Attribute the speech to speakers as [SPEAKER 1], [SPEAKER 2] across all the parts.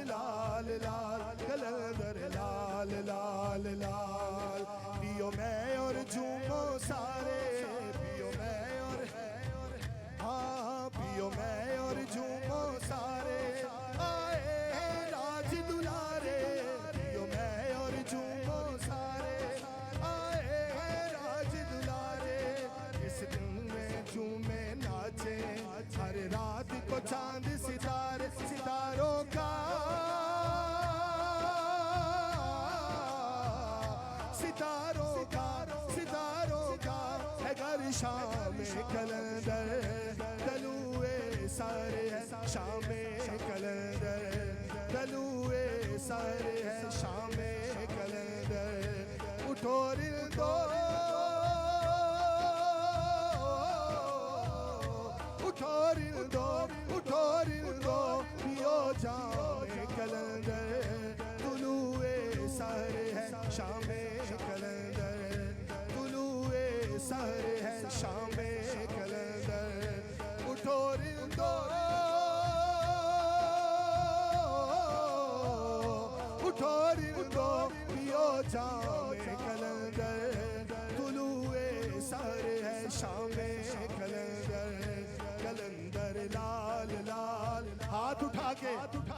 [SPEAKER 1] लाल लाल कलंदर लाल लाल लाल। पियो मैं और झूमो सारे, पियो मैं और हाँ पियो मैं और झूमो सारे, आए राज दुलारे। पियो मैं और झूमो सारे, आए राज दुलारे। इस दिन में झूमे नाचे, हर रात को चांद सितारे सितारों का, सितारों का सितारों का है घर शाम कलंदर। तलुए सारे है शाम कलंदर, तलुए सारे है शाम कलंदर। उठो रिंदो उठो रिंदो उठो रिंदो, पियो जाम कलंदर। तुलुए सारे है शाम कलंदर, तुलुए सारे है शाम कलंदर। उठो रिंदो उठो रिंदो, पियो जाम कलंदर। तुलुए सारे है शाम कलंदर। कलंदर लाल लाल, हाथ उठा के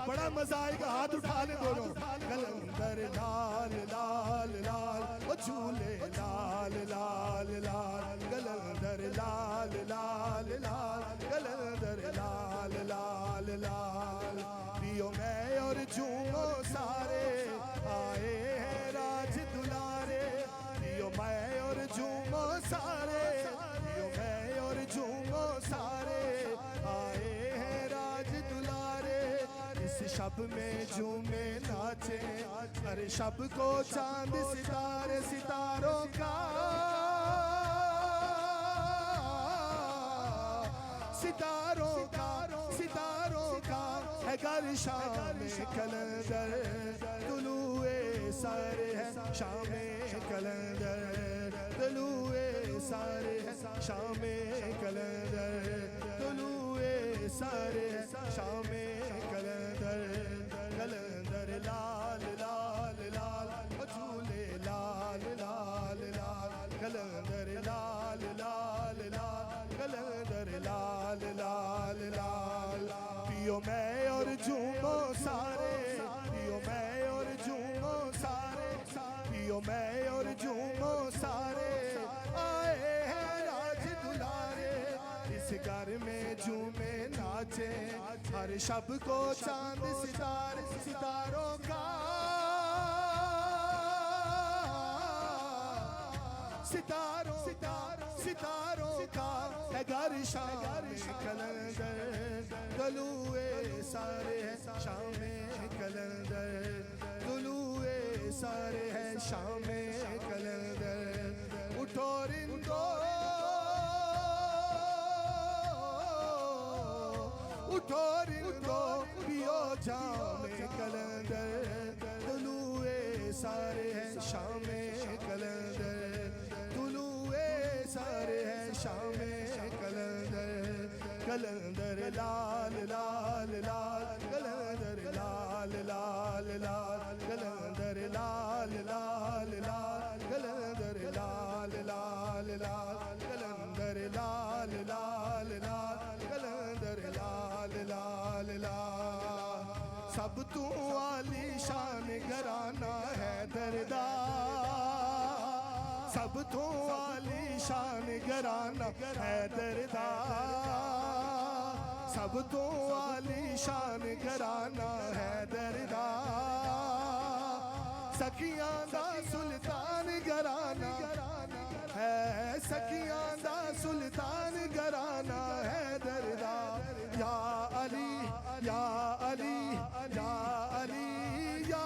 [SPEAKER 1] बड़ा मजा आएगा, हाथ उठा ले दोनों। कलंदर लाल लाल लाल, ओ झूले लाल लाल लाल। कलंदर लाल लाल लाल, कलंदर लाल लाल लाल। पियो मैं और झूमो सारे, आए हैं राज दुलारे। पियो मैं और झूमो सारे, पियो मैं और झूमो सारे, आए हैं राज दुलारे। इस शब में झूमे नाचे, हर शब को चांद सितारे सितारों का, सितारों का सितारों का है घर शाम कलंदर। तुलुए सारे है शाम कलंदर, तुलुए सारे है शाम कलंदर, तुलुए सारे है शाम कलंदर। कलंदर लाल लाल लाल, झूले लाल लाल लाल। कलंदर लाल लाल लाल, कलंदर लाल लाल लाल। पियो मैं और झूमो सारे, पियो मैं और झूमो सारे, पियो मैं और झूमो सारे, आए हैं राज दुलारे। इस घर में झूमे नाचे, हर शब को चांद सितारे सितारों का, सितारों सितारों का है घर शाम कलंदर। तलुए सारे है शाम कलंदर, तलुए सारे है शाम कलंदर। उठो रिंदो उठो रिंदो, पियो जाम कलंदर। तलुए सारे है शाम कलंदर, तुलुए सारे है शाम कलंदर। कलंदर लाल लाल लाल, कलंदर लाल लाल लाल, कलंदर लाल लाल लाल, कलंदर लाल लाल लाल, कलंदर लाल लाल लाल, कलंदर लाल लाल लाल। सब तू आली शान घराना है दरदा, सब तो आली शान घराना है दरदा, सब तो आली शान घराना है दरदा। सखियां दा सुल्तान घराना है, सखियां दा सुल्तान घराना है दरदा। या अली या अली या अली या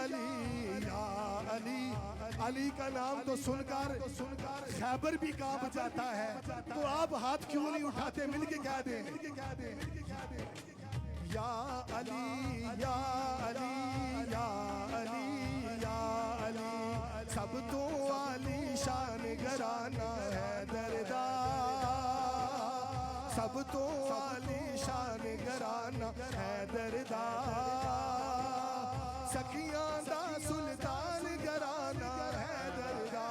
[SPEAKER 1] अली या अली। अली का नाम तो सुनकर खैबर भी कांप जाता है। तो आप हाथ क्यों नहीं उठाते, मिलके कह दें या अली या अली या अली या अली। सब तो आली शान घराना है दरदा, सब तो आली शान घराना है दरदा। सखियां दा सुल्तान घराना है दरदा,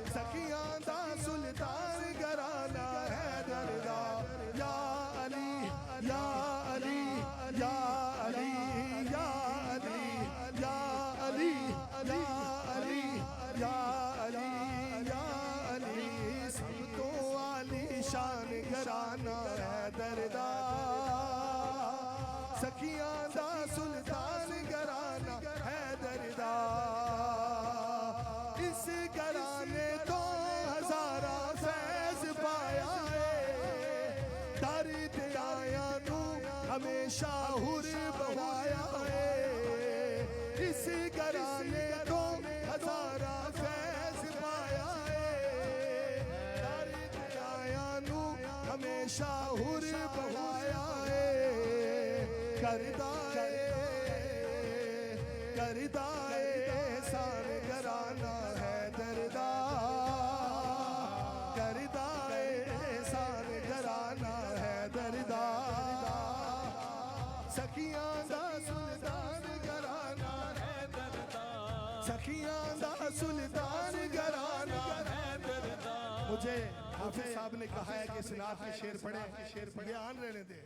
[SPEAKER 1] सखियां दा सुल्तान घराना है दरदा। या अली या अली या अली या अली या अली या अली या अली या अली। सब तो आली शान घराना है दरदा, सखियां दा सुल्तान घराना है दरदा। इस घराने तो हजारा फैज पाया है, दर्द आया नू हमेशा हुर बवाया है। इस घराने तो हजारा फैज पाया है, दर्द आया नू हमेशा हुर बवाया है। करदा एहसान घराना है दरदा, करदा एहसान घराना है दरदा। सखियां दा सुल्तान घराना है दरदा, सखियां दा सुल्तान घराना है दरदा। मुझे हाफिज साहब ने कहा है कि इस नात के शेर पढ़े, ध्यान रहने दे।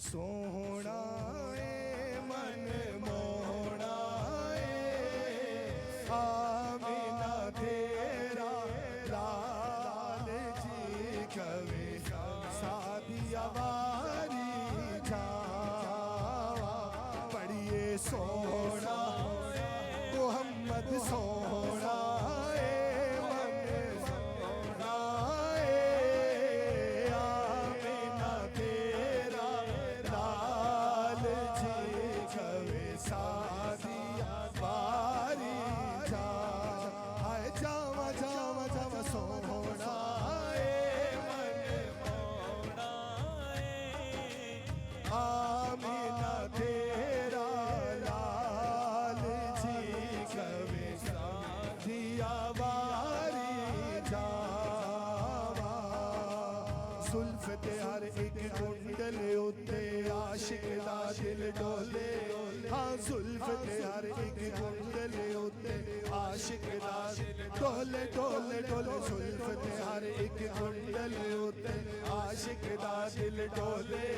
[SPEAKER 1] सोहना ए मन मोहना ए आमिना तेरा लाल जी कवे सादिया वारी जावा। पढ़िए सोहना मोहम्मद सोहना आमिना तेरा लाल जी कवे दिया वारी जावा। सुल्फ ते हर एक कुंडल उत्ते आशिक दा दिल डोले, हाँ सुल्फ ते हर एक कुंडल उत्ते आशिक दा डोले डोले डोले। सुल्फ ते हर एक कुंडल उत्ते आशिक दा दिल डोले।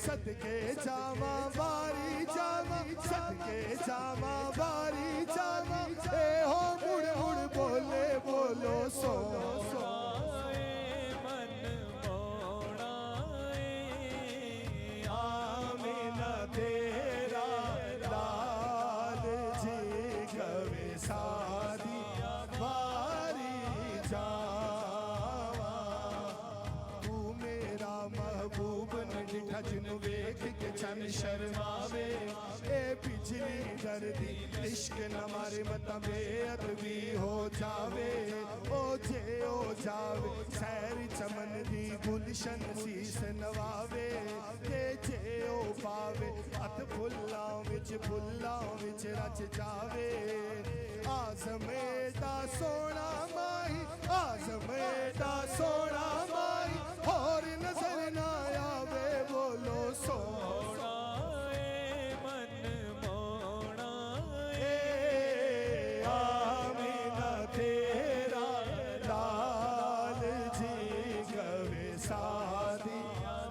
[SPEAKER 1] सदके जावा वारी जावा, सदके जावा वारी जावा। ए हो मुड़ मुड़ बोले बोलो सो मन मोड़ा आमिना तेरा लाल जी कवे सादी वारी जावा। तू मेरा महबूब न डिठा जिन्हों वेख के चन शर्मावे। ए बिजली डरदी इश्क न मारे मता बेअदबी हो जावे। ओ जावे सैर चमन दी गुलशन शीस नवावे। जे ओ पावे हथ फुल्लां विच रच जावे। आज़मेदा सोना माही, आज़मेदा सोना माही, और नजर ना आवे बोलो सोना ए मन मोना ए आमिना तेरा लाल जी कवे सादी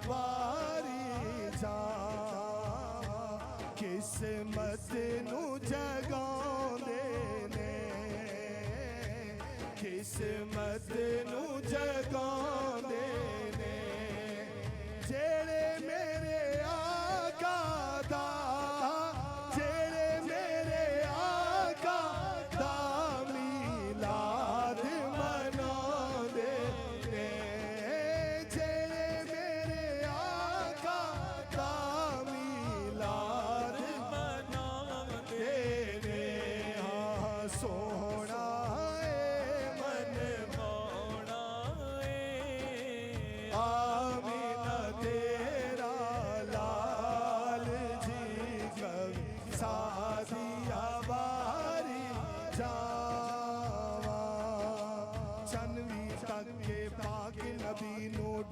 [SPEAKER 1] वारी जा। किस्मत नू जगांदे ने, किस्मत नू जगांदे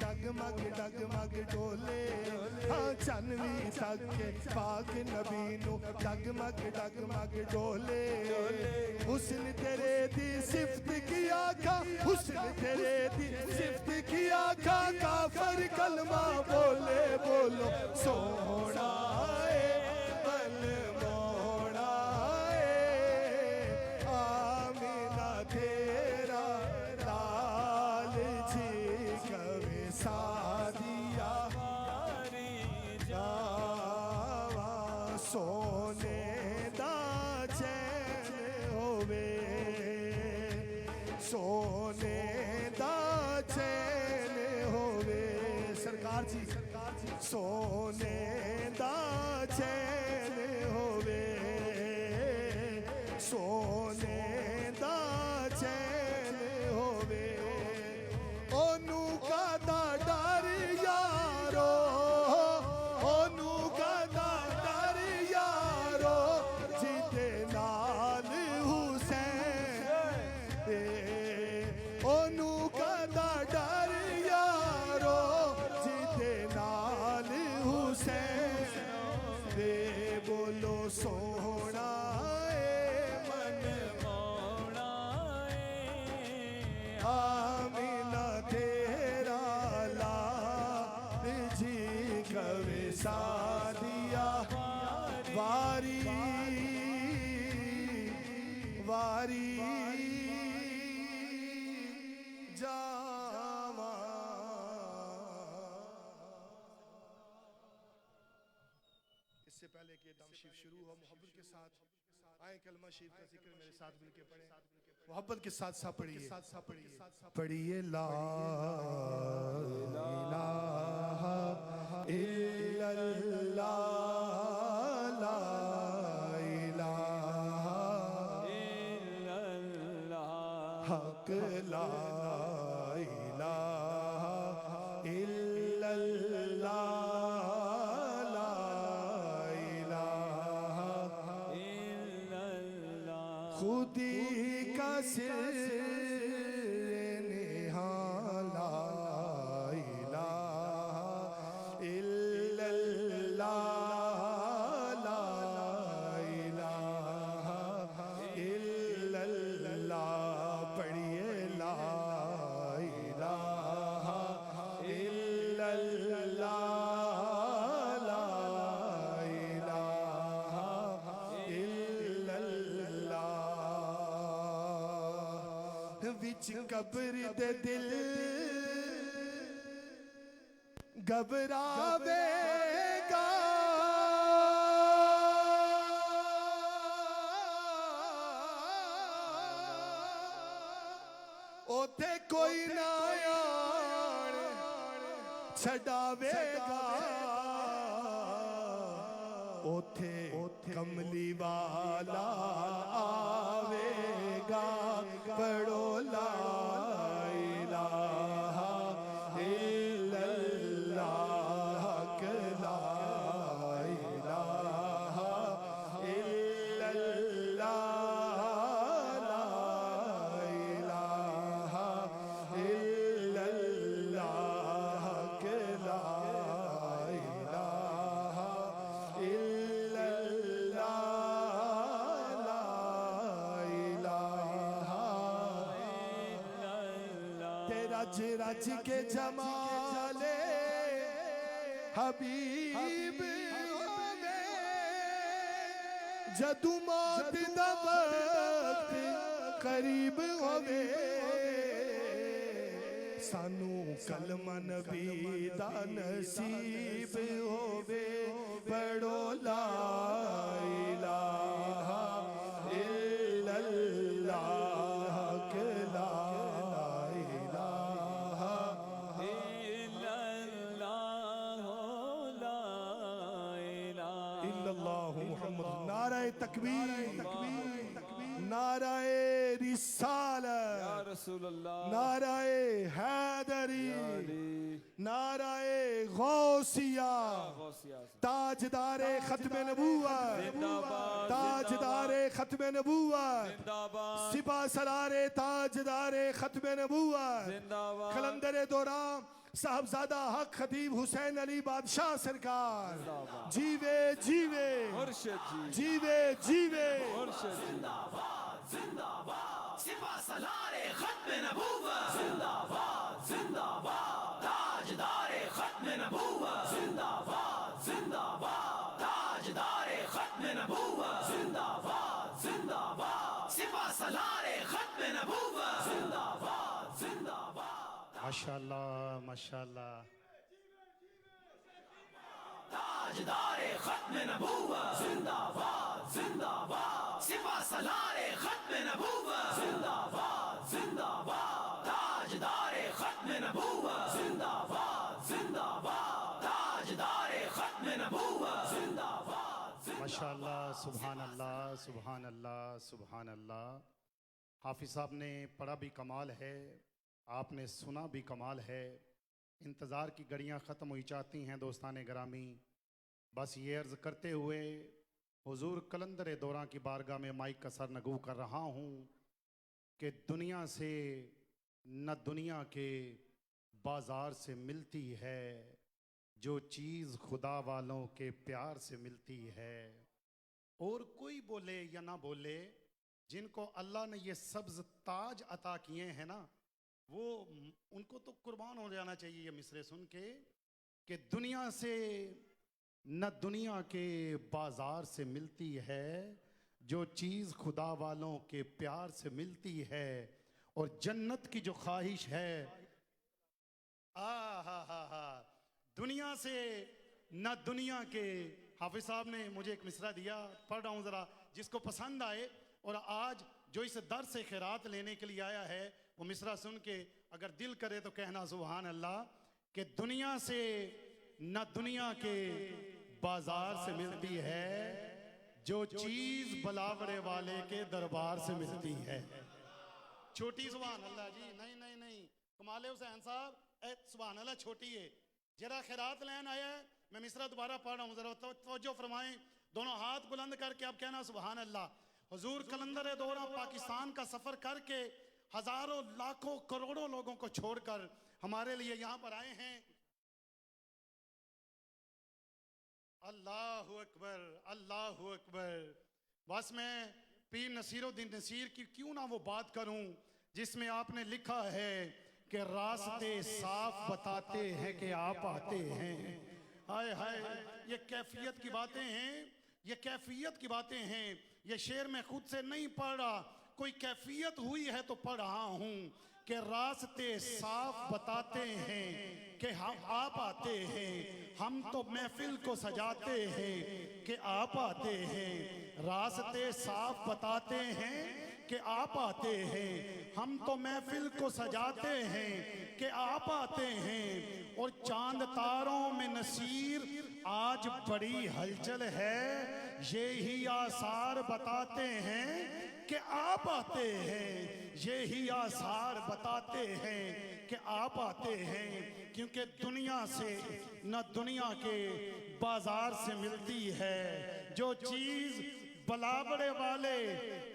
[SPEAKER 1] डगमग डगमग डोले हाँ चन भी तके पाक नबी नू डगमग डगमग डोले हुस्न तेरे दी सिफत की आका हुस्न तेरे दी सिफत की आका काफर कलमा बोले बोलो सोहना सोने दा चैन होवे सोने दा चैन होवे ओनू कादा डर यारो ओनू कादा डर यारो जिदे नाल हुसैन ओनू कादा डर यारो जिदे नाल दे बोलो सोना मन मोना आमिना तेरा लाल जी कवे सादिया वारी वारी जावा इससे पहले कि दम शरीफ शुरू हो मोहब्बत के साथ आए कलमा शरीफ का जिक्र मेरे साथ मिलके पढ़े मोहब्बत के साथ साथ पढ़िए पढ़िए ला इलाहा इल्लल्लाह ला इलाहा इल्लल्लाह हक ला इलाहा इल्लल्लाह खुदी का सिर निहाला इलाहा इल्लल्लाह ला इलाहा इल्लल्लाह पढ़िए ला इलाहा इल्लल्लाह कब्र दे दिल घबरावेगा ओथे कोई ना आण छड़ावेगा ओथे कमली वाला आवेगा पढ़ो ला इलाहा इल्लल्लाह ला इलाहा इल्लल्लाह ला इलाहा इल्लल्लाह ला इलाहा रज रज के जमाले हबीब होवे जदू मौत दा वक्त करीब होवे सानू कलमा नबी दा नसीब होवे पढ़ो ला इलाहा इल्लल्लाह ला नाराए तकबीर नाराए रिसालत नाराए हैदरी नाराए गौसिया ताजदारे खत्मे नबूवत ताजदारे खत्मे नबूवत सिपा सलारे ताजदारे खत्मे नबूवत कलंदरे दौरान साहबजादा हक खतीब हुसैन अली बादशाह सरकार जीवे जीवे
[SPEAKER 2] मुर्शिद जी
[SPEAKER 1] जीवे जीवे
[SPEAKER 2] मुर्शिद जी
[SPEAKER 3] सिपा सलारे खत्म नबूवत जिंदाबाद जिंदाबाद ताजदारे खत्म नबूवत जिंदाबाद जिंदाबाद ताजदारे खत्म नबूवत जिंदाबाद जिंदाबाद सिपा सलारे खत्म नबूवत जिंदाबाद जिंदाबाद
[SPEAKER 4] माशाल्लाह माशाल्लाह।
[SPEAKER 3] ताजदारे खत्म नबूवत जिंदाबाद जिंदाबाद सिपा सलारे खत्म नबूवत जिंदाबाद जिंदाबाद ताजदारे खत्म नबूवत जिंदाबाद जिंदाबाद ताजदारे खत्म नबूवत जिंदाबाद
[SPEAKER 4] माशाल्लाह सुभान अल्लाह सुभान अल्लाह सुभान अल्लाह। हाफिज साहब ने पढ़ा भी कमाल है, आपने सुना भी कमाल है। इंतज़ार की घड़ियाँ ख़त्म हुई चाहती हैं दोस्तान गिरामी। बस ये अर्ज़ करते हुए हुजूर कलंदर दौरा की बारगाह में माइक का सरनगू कर रहा हूँ कि दुनिया से न दुनिया के बाज़ार से मिलती है जो चीज़ खुदा वालों के प्यार से मिलती है। और कोई बोले या ना बोले, जिनको अल्लाह ने ये सब्ज़ ताज अता किए हैं ना, वो उनको तो कुर्बान हो जाना चाहिए ये मिसरे सुन के कि दुनिया से न दुनिया के बाज़ार से मिलती है जो चीज़ खुदा वालों के प्यार से मिलती है। और जन्नत की जो ख्वाहिश है, हा दुनिया से न दुनिया के। हाफिज साहब ने मुझे एक मिसरा दिया, पढ़ रहा हूँ ज़रा, जिसको पसंद आए। और आज जो इस दर से खैरात लेने के लिए आया है वो मिसरा सुन के अगर दिल करे तो कहना सुभान अल्लाह कि दुनिया से न दुनिया के बाजार से मिलती है जो चीज बलावड़े वाले के दरबार से मिलती है। छोटी सुभान अल्लाह जी, नहीं नहीं नहीं, कमाले हुसैन साहब, सुभान अल्लाह छोटी है। जरा खैरात लेन आया है, मैं मिसरा दोबारा पढ़ रहा हूँ, जरा तवज्जो फरमाएं। दोनों हाथ बुलंद करके अब कहना सुभान अल्लाह। हुजूर कलंदर दौरा पाकिस्तान का सफर करके हजारों लाखों करोड़ों लोगों को छोड़कर हमारे लिए यहाँ पर आए हैं। अल्लाह अकबर अल्लाह अकबर। बस मैं पीर नसीरुद्दीन नसीर की क्यों ना वो बात करूं जिसमें आपने लिखा है कि रास्ते साफ बताते हैं कि आप आते हैं। हाय हाय, ये कैफियत की बातें हैं, ये कैफियत की बातें हैं। ये शेर मैं खुद से नहीं पढ़ रहा, कोई कैफियत हुई है तो पढ़ रहा हूं कि रास्ते साफ बताते हैं कि हम आप आते हैं। हम तो महफिल को सजाते हैं कि आप आते हैं। रास्ते साफ बताते हैं कि आप आते हैं। हम तो महफिल को सजाते हैं कि आप आते हैं। और चांद तारों में नसीर आज बड़ी हलचल है, ये ही आसार बताते हैं कि आप आते हैं। ये ही आसार बताते हैं कि आप आते हैं। क्योंकि दुनिया से न दुनिया के बाजार से मिलती है जो चीज बलाबड़े वाले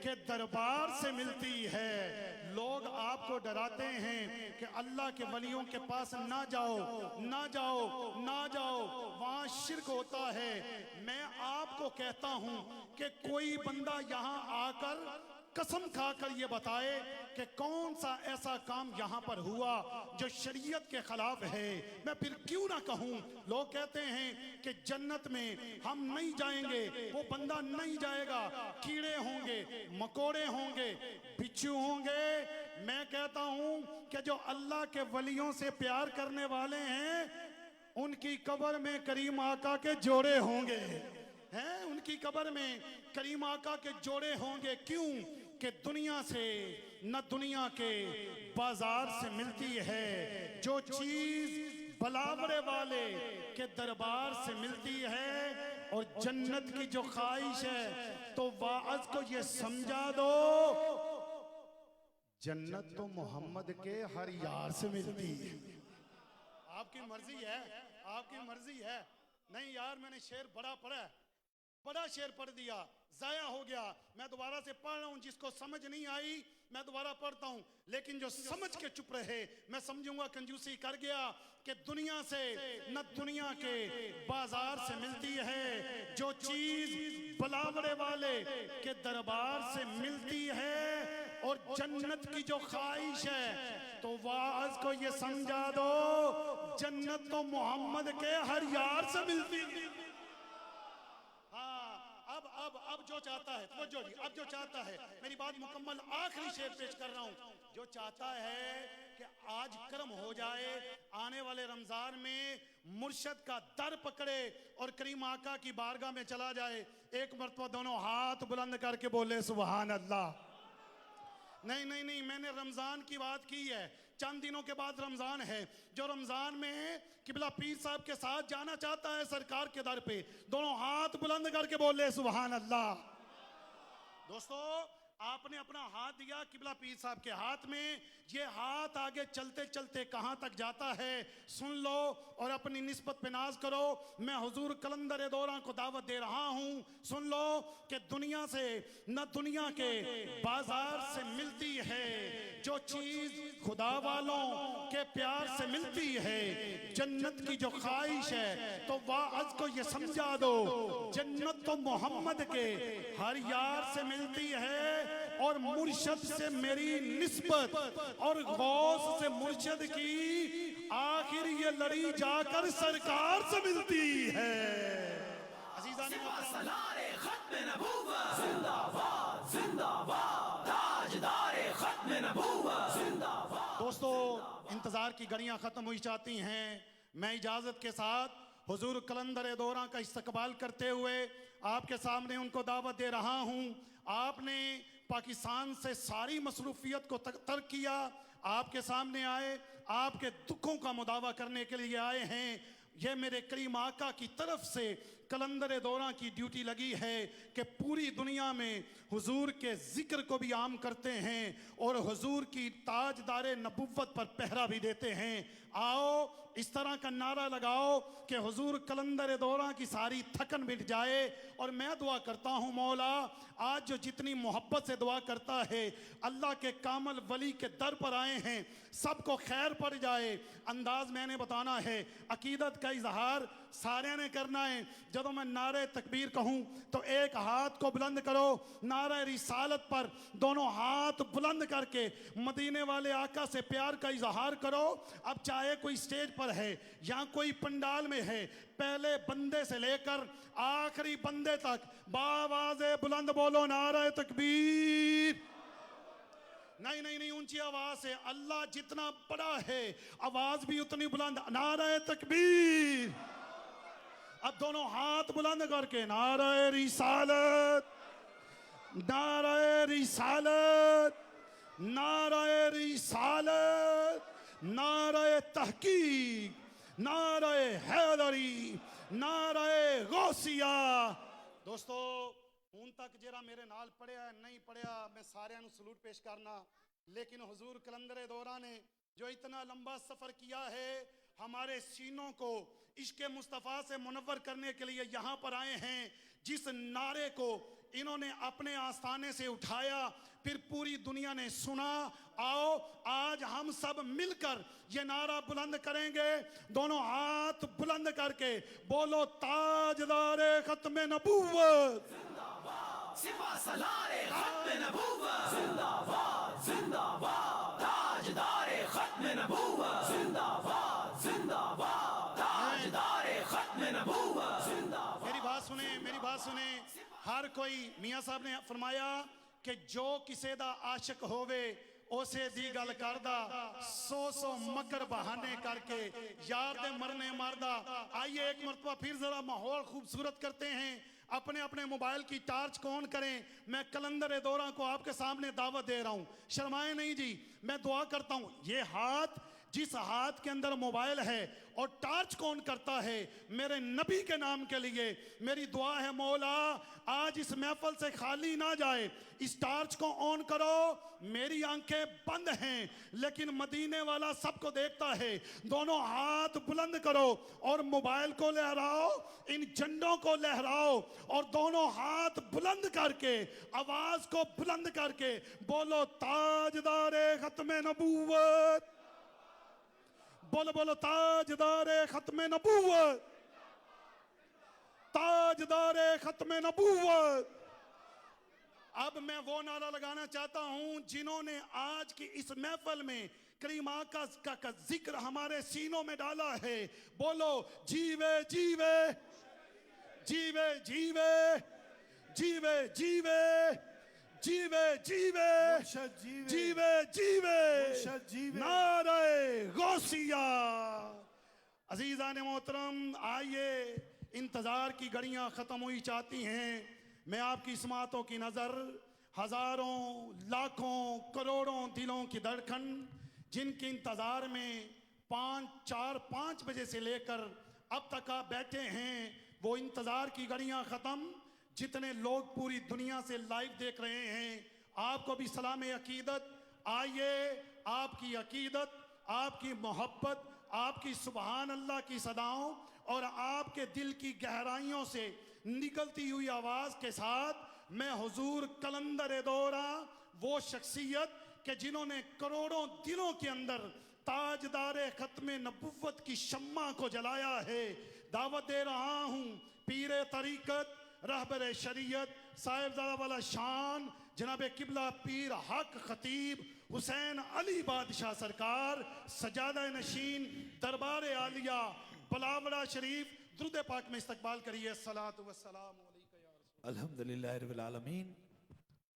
[SPEAKER 4] के दरबार से मिलती है। लोग आपको डराते हैं कि अल्लाह के वलियों के पास ना जाओ ना जाओ ना जाओ, वहां शिर्क होता है। मैं आपको कहता हूं कि कोई बंदा यहां आकर कसम खाकर ये बताए कि कौन सा ऐसा काम यहाँ पर हुआ जो शरीयत के खिलाफ है। मैं फिर क्यों ना कहूँ। लोग कहते हैं कि जन्नत में हम नहीं जाएंगे, वो बंदा नहीं जाएगा, कीड़े होंगे, मकोड़े होंगे, बिच्छू होंगे। मैं कहता हूँ कि जो अल्लाह के वलियों से प्यार करने वाले हैं उनकी कब्र में करीम आका के जोड़े होंगे हैं। उनकी कब्र में करीम आका के जोड़े होंगे। क्यों कि दुनिया से न दुनिया के बाजार से मिलती है जो चीज बलावड़े वाले के दरबार से मिलती है। और जन्नत की जो ख्वाहिश है तो वाअज को ये समझा दो, जन्नत तो मोहम्मद के हर यार से मिलती है। आपकी मर्जी है, आपकी मर्जी है। नहीं यार, मैंने शेर बड़ा पढ़ा है, बड़ा शेर पढ़ दिया, जाया हो गया। मैं दोबारा से पढ़ रहा हूं, जिसको समझ नहीं आई मैं दोबारा पढ़ता हूं, लेकिन जो समझ के चुप रहे मैं समझूंगा कंजूसी कर गया कि दुनिया से न दुनिया के बाजार से मिलती है, जो चीज बलावड़े वाले के दरबार से मिलती है, और जन्नत की जो ख्वाहिश है तो वाज को ये समझा दो, जन्नत तो मोहम्मद के हर यार से मिलती है। हाँ, अब जो चाहता है, तवज्जो जी, अब जो चाहता है, मेरी बात मुकम्मल आखिरी शेर पेश कर रहा हूं, जो चाहता है कि आज कर्म हो जाए, आने वाले रमजान में मुर्शद का दर पकड़े और करीम आका की बारगाह में चला जाए, एक मर्तबा दोनों हाथ बुलंद करके बोले सुभान अल्लाह। नहीं नहीं नहीं, मैंने रमजान की बात की है, चंद दिनों के बाद रमजान है। जो रमजान में किबला पीर साहब के साथ जाना चाहता है सरकार के दर पे, दोनों हाथ बुलंद करके बोले सुभान अल्लाह। दोस्तों, आपने अपना हाथ दिया किबला पीर साहब के हाथ में, ये हाथ आगे चलते चलते कहां तक जाता है सुन लो और अपनी निस्बत पे नाज करो। मैं हुजूर कलंदर दौरा को दावत दे रहा हूं, सुन लो कि दुनिया से न दुनिया के बाजार से मिलती है, जो चीज खुदा वालों के प्यार से मिलती है, जन्नत की जो ख्वाहिश है तो वाज को ये समझा दो, जन्नत तो मोहम्मद के हर यार से मिलती है, और मुर्शद से मेरी निस्बत और गौस से मुर्शद की आखिर ये लड़ी जाकर सरकार से मिलती है। अजीजान
[SPEAKER 3] सलारे खत्म नबूवत जिंदाबाद जिंदाबाद, ताजदारे खत्म नबूवत जिंदाबाद।
[SPEAKER 4] दोस्तों, इंतजार की घड़ियां खत्म हुई चाहती हैं, मैं इजाजत के साथ हुजूर कलंदर दौरा का इस्तकबाल करते हुए आपके सामने उनको दावत दे रहा हूं। आपने पाकिस्तान से सारी मसरूफियत को तर्क किया, आपके सामने आए, आपके दुखों का मुदावा करने के लिए आए हैं। यह मेरे करीम आका की तरफ से कलंदर दौरा की ड्यूटी लगी है कि पूरी दुनिया में हुजूर के जिक्र को भी आम करते हैं और हुजूर की ताजदारे नबुव्वत पर पहरा भी देते हैं। आओ इस तरह का नारा लगाओ कि हुजूर कलंदर दौरा की सारी थकन मिट जाए। और मैं दुआ करता हूँ मौला, आज जो जितनी मोहब्बत से दुआ करता है, अल्लाह के कामल वली के दर पर आए हैं, सबको खैर पड़ जाए। अंदाज मैंने बताना है, अकीदत का इजहार सारे ने करना है। जब मैं नारे तकबीर कहूँ तो एक हाथ को बुलंद करो, नारे रिसालत पर दोनों हाथ बुलंद करके मदीने वाले आका से प्यार का इजहार करो। अब चाहे कोई स्टेज पर है या कोई पंडाल में है, पहले बंदे से लेकर आखिरी बंदे तक बावाज़े बुलंद बोलो नारे तकबीर। नहीं नहीं नहीं, ऊंची आवाज से, अल्लाह जितना बड़ा है आवाज भी उतनी बुलंद, नारे तकबीर। अब दोनों हाथ बुलंद करके नारे रिसालत, नारे रिसालत, नारे रिसालत, नारे तहकीक, नारे हैदरी, नारे गौसिया। दोस्तों, हूं तक जरा मेरे नाल पढ़िया नहीं पढ़िया, मैं सारे सलूट पेश करना, लेकिन हुजूर कलंदर दौरा ने जो इतना लंबा सफर किया है, हमारे सीनों को इश्क़ मुस्तफ़ा से मुनव्वर करने के लिए यहाँ पर आए हैं। जिस नारे को इन्होंने अपने आस्थाने से उठाया, फिर पूरी दुनिया ने सुना। आओ आज हम सब मिलकर ये नारा बुलंद करेंगे, दोनों हाथ बुलंद करके बोलो ताजदारे खत्म नबूवत
[SPEAKER 3] जिंदाबाद, सिपा सलारे खत्म नबूवत जिंदाबाद जिंदाबाद, ताजदारे खत्म नबूवत जिंदाबाद जिंदाबाद, ताजदारे खत्म नबूवत जिंदाबाद।
[SPEAKER 4] मेरी बात सुने, मेरी बात सुने। हर कोई, मियाँ साहब ने फरमाया कि जो किसे दा आशिक होवे उसे दी गल करदा, सौ सौ मकर बहाने करके यार दे मरने मारदा। आइए एक मरतबा फिर जरा माहौल खूबसूरत करते हैं, अपने अपने मोबाइल की टार्च को ऑन करें। मैं कलंदर दौरा को आपके सामने दावत दे रहा हूं, शर्माए नहीं जी। मैं दुआ करता हूं, ये हाथ जिस हाथ के अंदर मोबाइल है और टार्च कौन करता है, मेरे नबी के नाम के लिए मेरी दुआ है मौला आज इस महफिल से खाली ना जाए। इस टार्च को ऑन करो, मेरी आंखें बंद हैं लेकिन मदीने वाला सबको देखता है। दोनों हाथ बुलंद करो और मोबाइल को लहराओ, इन झंडों को लहराओ और दोनों हाथ बुलंद करके आवाज को बुलंद करके बोलो ताजदारे खत्मे नबूवत, बोलो बोलो ताजदारे खत्मे नबूवत, ताजदारे खत्मे नबूवत। अब मैं वो नारा लगाना चाहता हूं जिन्होंने आज की इस महफिल में करीम आका का जिक्र हमारे सीनों में डाला है। बोलो जीवे जीवे जीवे जीवे जीवे जीवे जीवे जीवे जीवे जीवे नारे गौसिया। अजीज़ान मोहतरम, आइए, इंतजार की घड़ियां खत्म हुई चाहती हैं। मैं आपकी समातों की नजर, हजारों लाखों करोड़ों दिलों की धड़कन जिनके इंतजार में 5 बजे से लेकर अब तक आप बैठे हैं, वो इंतजार की घड़ियां खत्म। जितने लोग पूरी दुनिया से लाइव देख रहे हैं, आपको भी सलाम अकीदत। आइए, आपकी अकीदत, आपकी मोहब्बत, आपकी सुबहान अल्लाह की सदाओं और आपके दिल की गहराइयों से निकलती हुई आवाज के साथ मैं हुजूर कलंदर दौरा, वो शख्सियत कि जिन्होंने करोड़ों दिलों के अंदर ताजदारे खत्मे नबुव्वत की शम्मा को जलाया है, दावत दे रहा हूँ पीरे तरीकत, रहबर शरीयत, साहिबजादा वाला शान, जनाब किबला पीर हक खतीब हुसैन अली बादशाह सरकार, सजादा नशीन दरबार आलिया बलावड़ा शरीफ, दुरूद पाक में इस्तकबाल करिए। अस्सलातु वस्सलामु अलैका या रसूल।
[SPEAKER 5] अल्हम्दुलिल्लाहि रब्बिल आलमीन,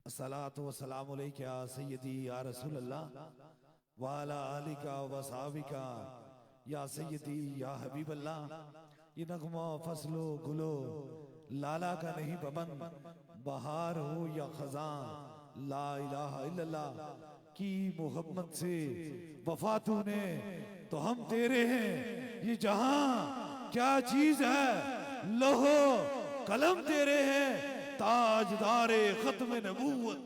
[SPEAKER 5] अस्सलातु वस्सलामु अलैका या सय्यदी या रसूल अल्लाह व अला आलिका व सहाबिका या सय्यदी या हबीब अल्लाह। ये नगमा फसलो गुलो लाला का नहीं बबन, बहार हो या खजां, ला इलाहा इल्लल्लाह की मोहब्बत से वफा तूने तो हम तेरे हैं। ये जहां क्या चीज है, लोहो कलम तेरे हैं, ताजदारे खत्म नबूवत।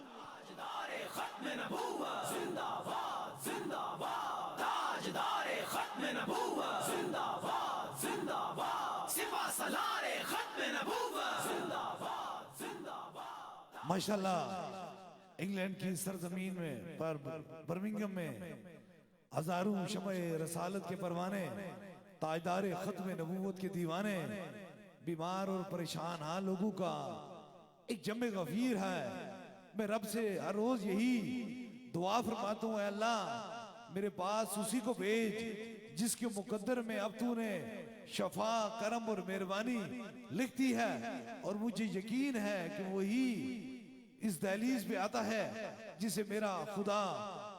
[SPEAKER 3] ताजदारे खत्म नबूवत जिंदाबाद जिंदाबाद, ताजदारे खत्म नबूवत जिंदाबाद जिंदाबाद, सिपा सलारे खत्म नबूवत जिंदाबाद जिंदाबाद।
[SPEAKER 5] माशाल्लाह, इंग्लैंड की सरजमीन में पर बर्मिंघम में हजारों शमए रसालत के परवाने, ताजदारे खत्म नबूवत के दीवाने, बीमार और परेशान हाल लोगों का एक जमे गफीर है। मैं रब से हर रोज यही दुआ फरमाता हूँ, अल्लाह मेरे पास उसी को भेज जिसके मुकद्दर में अब तूने शफा करम और मेहरबानी लिखती है, और मुझे यकीन है कि वही इस दहलीज पे आता है जिसे मेरा खुदा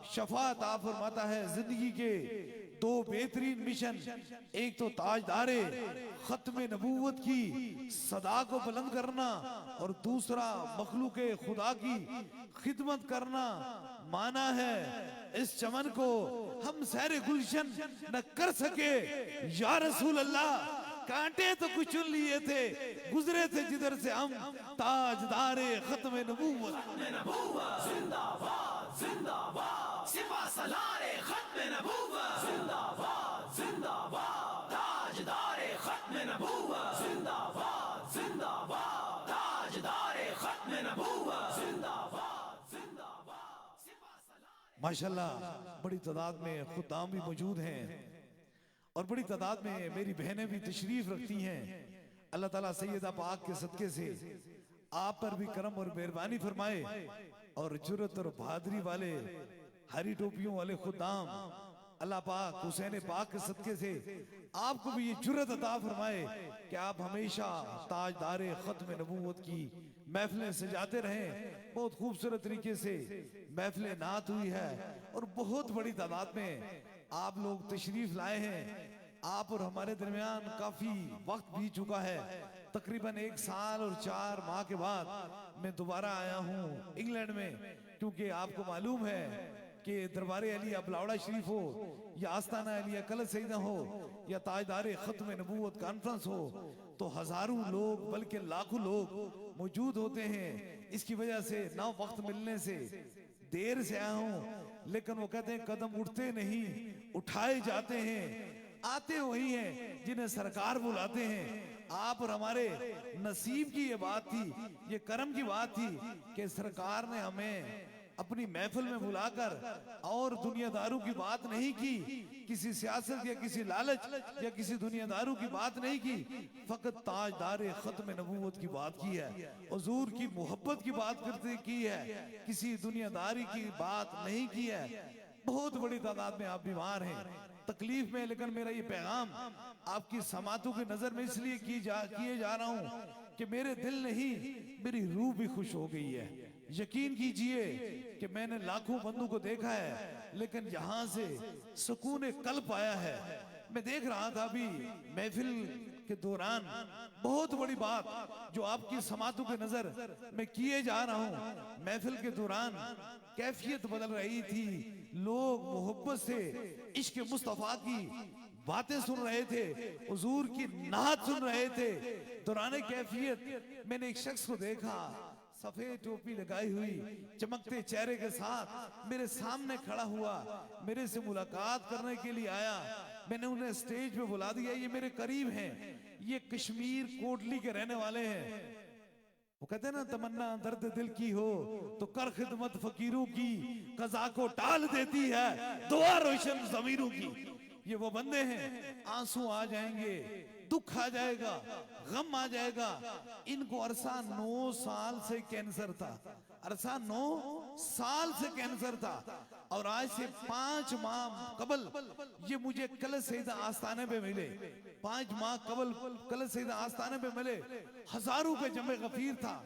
[SPEAKER 5] शफा अता फरमाता है। जिंदगी के दो बेहतरीन मिशन, एक तो ताजदारे खत्म नबूवत की सदा को बुलंद करना और दूसरा मखलूक खुदा की खिदमत करना। माना है इस चमन को हम सहरे गुलशन न कर सके या रसूल अल्लाह, कांटे तो कुछ चुन लिए थे, गुजरे थे जिधर से हम, ताजदारे खत्म नबूवत
[SPEAKER 3] जिंदाबाद जिंदाबाद, सिपा सलारे खत्म नबूवत जिंदाबाद जिंदाबाद, ताजदारे खत्म नबूवत जिंदाबाद जिंदाबाद, ताजदारे खत्म नबूवत जिंदाबाद जिंदाबाद, सिपा सलारे।
[SPEAKER 5] माशाल्लाह, बड़ी तादाद में खुदाम भी मौजूद हैं और बड़ी तादाद में मेरी बहनें भी तशरीफ रखती हैं। अल्लाह ताला सैयदा पाक के सदके से आप पर भी करम और मेहरबानी फरमाए और जुर्रत और बहादुरी वाले हरी टोपियों वाले खुदाम अल्लाह पाक हुसैन पाक के सदके से आपको भी ये जुर्रत अता फरमाए कि आप हमेशा ताजदारे खत्म नबूवत की महफिलें सजाते रहें। बहुत खूबसूरत तरीके से महफिलें नात हुई है और बहुत बड़ी तादाद में आप लोग तशरीफ लाए हैं। आप और हमारे दरमियान काफी वक्त बीत चुका है, तकरीबन 1 साल और 4 माह के बाद मैं दोबारा आया हूँ इंग्लैंड में, क्योंकि आपको मालूम है कि दरबार अलिया बलावड़ा शरीफ हो या आस्ताना अलिया कल सईदा हो या ताजदार खत्म नबूवत कॉन्फ्रेंस हो, तो हजारों लोग बल्कि लाखों लोग मौजूद होते हैं। इसकी वजह से ना वक्त मिलने से देर से आया हूं, लेकिन वो कहते हैं कदम उठते नहीं उठाए जाते हैं। आते वही हैं जिन्हें सरकार बुलाते हैं। आप और हमारे नसीब की ये बात थी, ये करम की बात थी कि सरकार ने हमें अपनी महफिल में बुलाकर और दुनियादारों की बात नहीं की, किसी सियासत या किसी लालच या किसी दुनियादारों की बात नहीं की, फकत ताजदार खत्म नबूवत की बात की है, हुजूर की मोहब्बत की बात करते की है, किसी दुनियादारी की बात नहीं की है। बहुत बड़ी तादाद में आप बीमार हैं, तकलीफ में, लेकिन मेरा ये पैगाम आपकी समातों की नजर में इसलिए किए जा रहा हूं कि मेरे दिल नहीं मेरी रूह भी खुश हो गई है। यकीन कीजिए कि मैंने लाखों बंदों को देखा है, लेकिन यहां से सुकून कल्ब आया है। मैं देख रहा था अभी महफिल के दौरान बहुत बड़ी बात जो आपकी समातों के नजर में किए जा रहा हूं। महफिल के दौरान कैफियत बदल रही थी, लोग मोहब्बत से इश्क मुस्तफा की बातें सुन रहे थे, हुजूर की नात सुन रहे थे। दौरान कैफियत मैंने एक शख्स को देखा, सफेद टोपी लगाई हुई, चमकते चेहरे के साथ मेरे सामने खड़ा हुआ, मेरे से मुलाकात करने के लिए आया। मैंने उन्हें स्टेज पे बुला दिया। ये मेरे करीब हैं, ये कश्मीर कोटली के रहने वाले हैं। वो कहते हैं ना, तमन्ना दर्द दिल की हो तो कर खिदमत फकीरों की, कज़ा को टाल देती है दुआ रोशन ज़मीरों की। ये वो बंदे हैं, आंसू आ जाएंगे, दुख आ जाएगा, गम आ जाएगा। इनको अरसा 9 साल से कैंसर था, अरसा 9 साल से कैंसर था, और आज से 5 माह कबल ये मुझे कल सईदा आस्ताने पे मिले। 5 माह कबल कल सईदा आस्ताने पे मिले। हजारों के जमे गफीर था।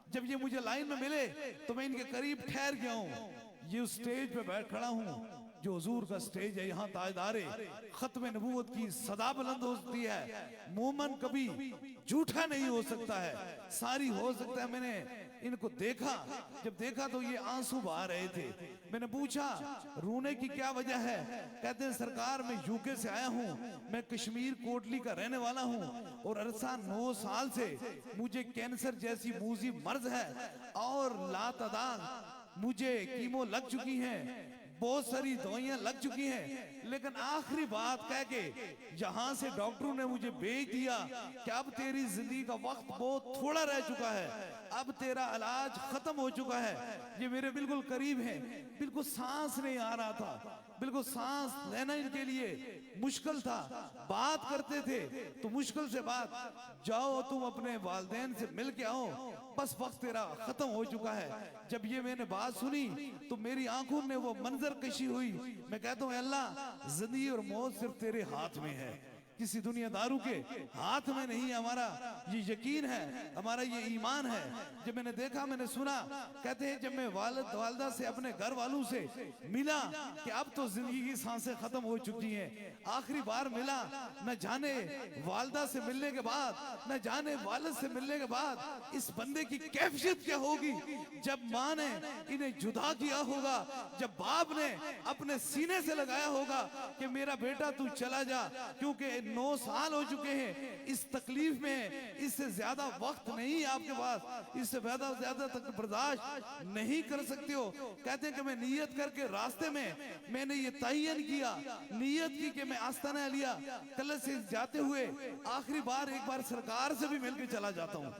[SPEAKER 5] जब ये मुझे लाइन में मिले तो मैं इनके करीब ठहर गया हूँ। ये उस स्टेज पे बैठ खड़ा हूँ जो हुजूर का स्टेज है। यहाँ ताजदारे खत्म नबूवत की सदा बुलंद होती है। मोमन कभी झूठा नहीं हो सकता है, सारी हो सकता है। मैंने इनको देखा, जब देखा तो ये आंसू बहा रहे थे। मैंने पूछा रोने की क्या वजह है? कहते हैं सरकार मैं यूके से आया हूँ, मैं कश्मीर कोटली का रहने वाला हूँ, और अरसा 9 साल से मुझे कैंसर जैसी मूजी मर्ज है, और लातादाद मुझे कीमो लग चुकी हैं, बहुत सारी दवाइयां लग चुकी हैं, लेकिन आखिरी बात कह के यहां से डॉक्टरों ने मुझे भेज दिया कि अब तेरी जिंदगी का वक्त बहुत थोड़ा रह चुका है, अब तेरा इलाज खत्म हो चुका है। ये मेरे बिल्कुल करीब हैं, बिल्कुल सांस नहीं आ रहा था, बिल्कुल सांस लेना इनके लिए मुश्किल था। बात करते थे तो मुश्किल से बात, जाओ तुम अपने वालिदैन से मिल के आओ, बस वक्त तेरा खत्म हो चुका है। जब ये मैंने बात सुनी तो मेरी आंखों में वो मंजर कशी हुई। मैं कहता हूँ अल्लाह, जिंदगी और मौत सिर्फ तेरे हाथ में है, किसी दुनियादारों के हाथ में नहीं है। हमारा ये यकीन है, हमारा ये ईमान है। जब मैंने देखा, मैंने सुना, कहते हैं जब मैं वालिदा से अपने घर वालों से मिला कि अब तो जिंदगी की सांसें खत्म हो चुकी हैं, आखिरी बार मिला, न जाने वालिदा से मिलने के बाद, न जाने वालिद से मिलने के बाद इस बंदे की कैफियत क्या होगी। जब माँ ने इन्हें जुदा किया होगा, जब बाप ने अपने सीने से लगाया होगा कि मेरा बेटा तू चला जा, क्योंकि 9 साल हो चुके हैं, इस तकलीफ में, इससे ज्यादा वक्त नहीं है आपके पास, इससे ज्यादा तक बर्दाश्त नहीं कर सकते हो। कहते हैं कि मैं नियत करके रास्ते में मैंने ये तयन किया, नियत की कि मैं आस्ताना अलिया कल से जाते हुए आखिरी बार एक बार सरकार से भी मिलकर चला जाता हूँ।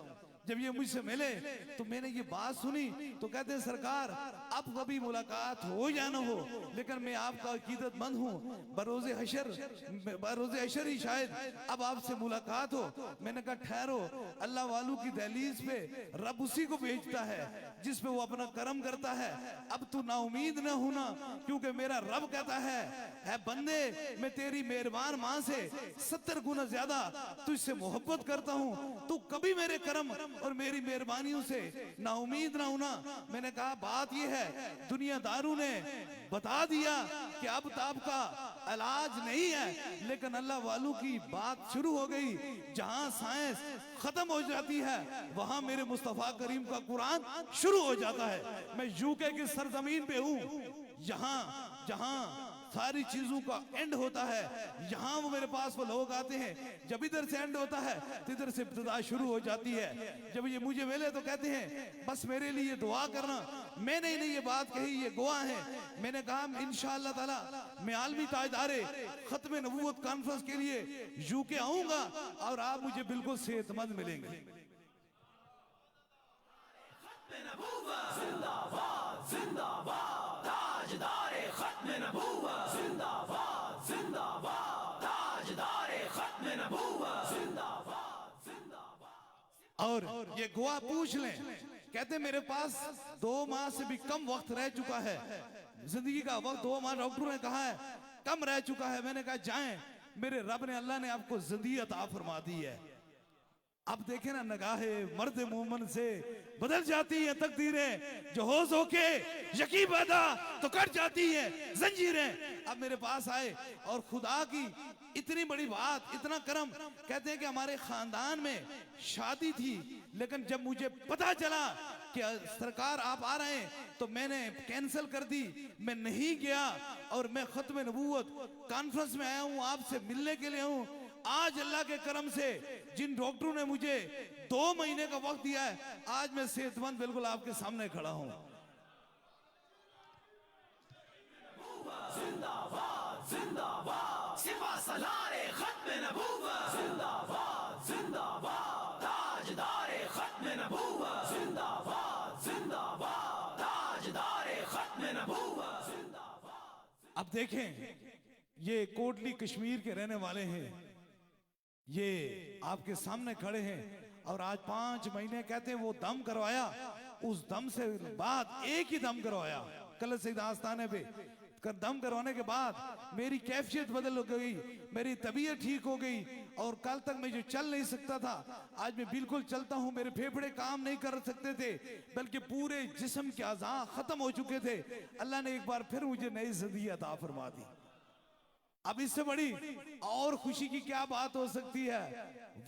[SPEAKER 5] जब ये मुझसे मिले तो मैंने ये बात सुनी तो कहते हैं सरकार अब कभी मुलाकात हो या ना हो, लेकिन मैं आपका अकीदतमंद हूँ, बरोज़े हशर ही शायद अब आपसे मुलाकात हो। मैंने कहा ठहरो, अल्लाह वालों की दहलीज पे रब उसी को भेजता है जिस पे वो अपना करम करता है। अब तू नाउमीद न होना, क्योंकि मेरा रब कहता है बंदे मैं तेरी मेहरबान माँ से 70 गुना ज्यादा तुझसे मोहब्बत करता हूँ, तू कभी मेरे करम और मेरी मेहरबानियों से नाउमीद ना होना। मैंने कहा बात यह है, दुनियादारों ने बता दिया कि अब तो आपका इलाज नहीं है, लेकिन अल्लाह वालों की बात शुरू हो गई। जहां साइंस खत्म हो जाती है वहां मेरे मुस्तफा करीम का कुरान शुरू हो जाता है। मैं यूके की सरजमीन पे हूँ, यहाँ जहाँ सारी चीजों का एंड होता है, यहाँ वो मेरे पास वो लोग आते हैं। जब इधर से एंड होता है तो इधर से इब्तिदा शुरू हो जाती है। जब ये मुझे मिले तो कहते हैं बस मेरे लिए दुआ करना। मैंने इन्हें ये बात कही, ये गवाह है। मैंने कहा इंशाअल्लाह ताला मैं आलमी ताजदारे खत्म नबूवत कॉन्फ्रेंस के लिए यूके आऊंगा और आप मुझे बिल्कुल सेहतमंद मिलेंगे।
[SPEAKER 3] जिंदाबाद जिंदाबाद ताजदारे खत्म नबूवत, जिंदाबाद जिंदाबाद ताजदारे खत्म नबूवत, जिंदाबाद जिंदाबाद।
[SPEAKER 5] और ये गवाह पूछ लें, कहते मेरे पास 2 माह से भी कम वक्त रह चुका है, जिंदगी का वक्त 2 माह डॉक्टर ने कहा है कम रह चुका है। मैंने कहा जाएं, मेरे रब ने अल्लाह ने आपको जिंदगी अता फरमा दी है। अब देखे ना, नगाहे मर्द मोमन से बदल जाती है तकदीरें, जो होश होके यकीन पैदा तो कट जाती है जंजीरें। अब मेरे पास आए और खुदा की इतनी बड़ी बात, इतना करम। कहते हैं कि हमारे खानदान में शादी थी, लेकिन जब मुझे पता चला कि सरकार आप आ रहे हैं तो मैंने कैंसिल कर दी, मैं नहीं गया। और मैं खत्म नबूवत कॉन्फ्रेंस में आया हूँ, आपसे मिलने के लिए हूँ। आज अल्लाह के करम से जिन डॉक्टरों ने मुझे 2 महीने का वक्त दिया है, आज मैं सेहतमंद बिल्कुल आपके सामने खड़ा हूं।
[SPEAKER 3] जिंदाबाद जिंदाबाद सिपा सलारे खत्म नबूवत, जिंदाबाद जिंदाबाद ताजदारे खत्म नबूवत, जिंदाबाद जिंदाबाद ताजदारे खत्म नबूवत, जिंदाबाद।
[SPEAKER 5] अब देखें, ये कोटली कश्मीर के रहने वाले हैं, ये आपके सामने खड़े हैं और आज 5 महीने कहते हैं वो दम करवाया। उस दम से बाद एक ही दम करवाया कल से आस्थाने पे दम करवाने के बाद मेरी कैफियत बदल गई, मेरी तबीयत ठीक हो गई। और कल तक मैं जो चल नहीं सकता था, आज मैं बिल्कुल चलता हूं। मेरे फेफड़े काम नहीं कर सकते थे, बल्कि पूरे जिस्म के अज़ा खत्म हो चुके थे। अल्लाह ने एक बार फिर मुझे नई जिंदगी अता फरमा दी। अब इससे बड़ी और खुशी की क्या बात हो सकती है?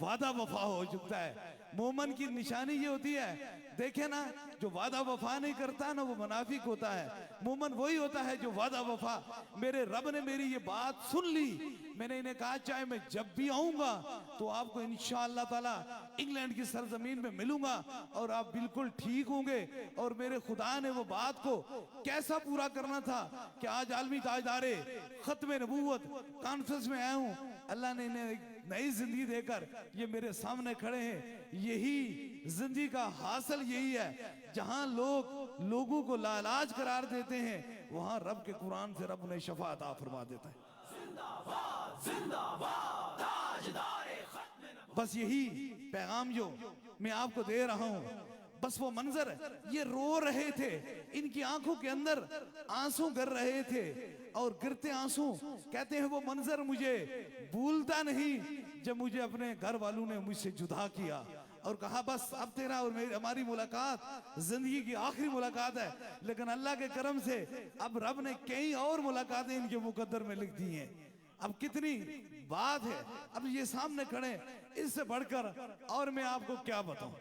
[SPEAKER 5] वादा वफा हो चुका है। मोमन की निशानी ये होती है, देखे ना, जो वादा वफा नहीं करता ना वो मुनाफिक होता है। मोमन वही होता है जो वादा वफा। मेरे रब ने मेरी ये बात सुन ली। मैंने इन्हें कहा चाहे मैं जब भी आऊंगा तो आपको इंशाअल्लाह ताला इंग्लैंड की सरजमीन में मिलूंगा और आप बिल्कुल ठीक होंगे। और मेरे खुदा ने वो बात को कैसा पूरा करना था कि आज आलमी ताजदारे खत्म नबूवत कॉन्फ्रेंस में आया हूं। अल्लाह ने इन्हें एक नई जिंदगी देकर ये मेरे सामने खड़े हैं। यही जिंदगी का हासिल यही है, जहां लोग लोगों को लालाज करार देते हैं, वहां रब के कुरान से रब उन्हें शफा अता फरमा देता है। बस यही पैगाम जो मैं आपको दे रहा हूं, बस वो मंजर, ये रो रहे थे, इनकी आंखों के अंदर आंसू गिर रहे थे और गिरते आंसू, कहते हैं वो मंजर मुझे भूलता नहीं जब मुझे अपने घर वालों ने मुझसे जुदा किया और कहा बस अब तेरा और मेरी हमारी मुलाकात जिंदगी की आखिरी मुलाकात है। लेकिन अल्लाह के करम से अब रब ने कई और मुलाकातें इनके मुकद्दर में लिख दी हैं। अब कितनी बात है, अब ये सामने खड़े, इससे बढ़कर और मैं आपको क्या बताऊं,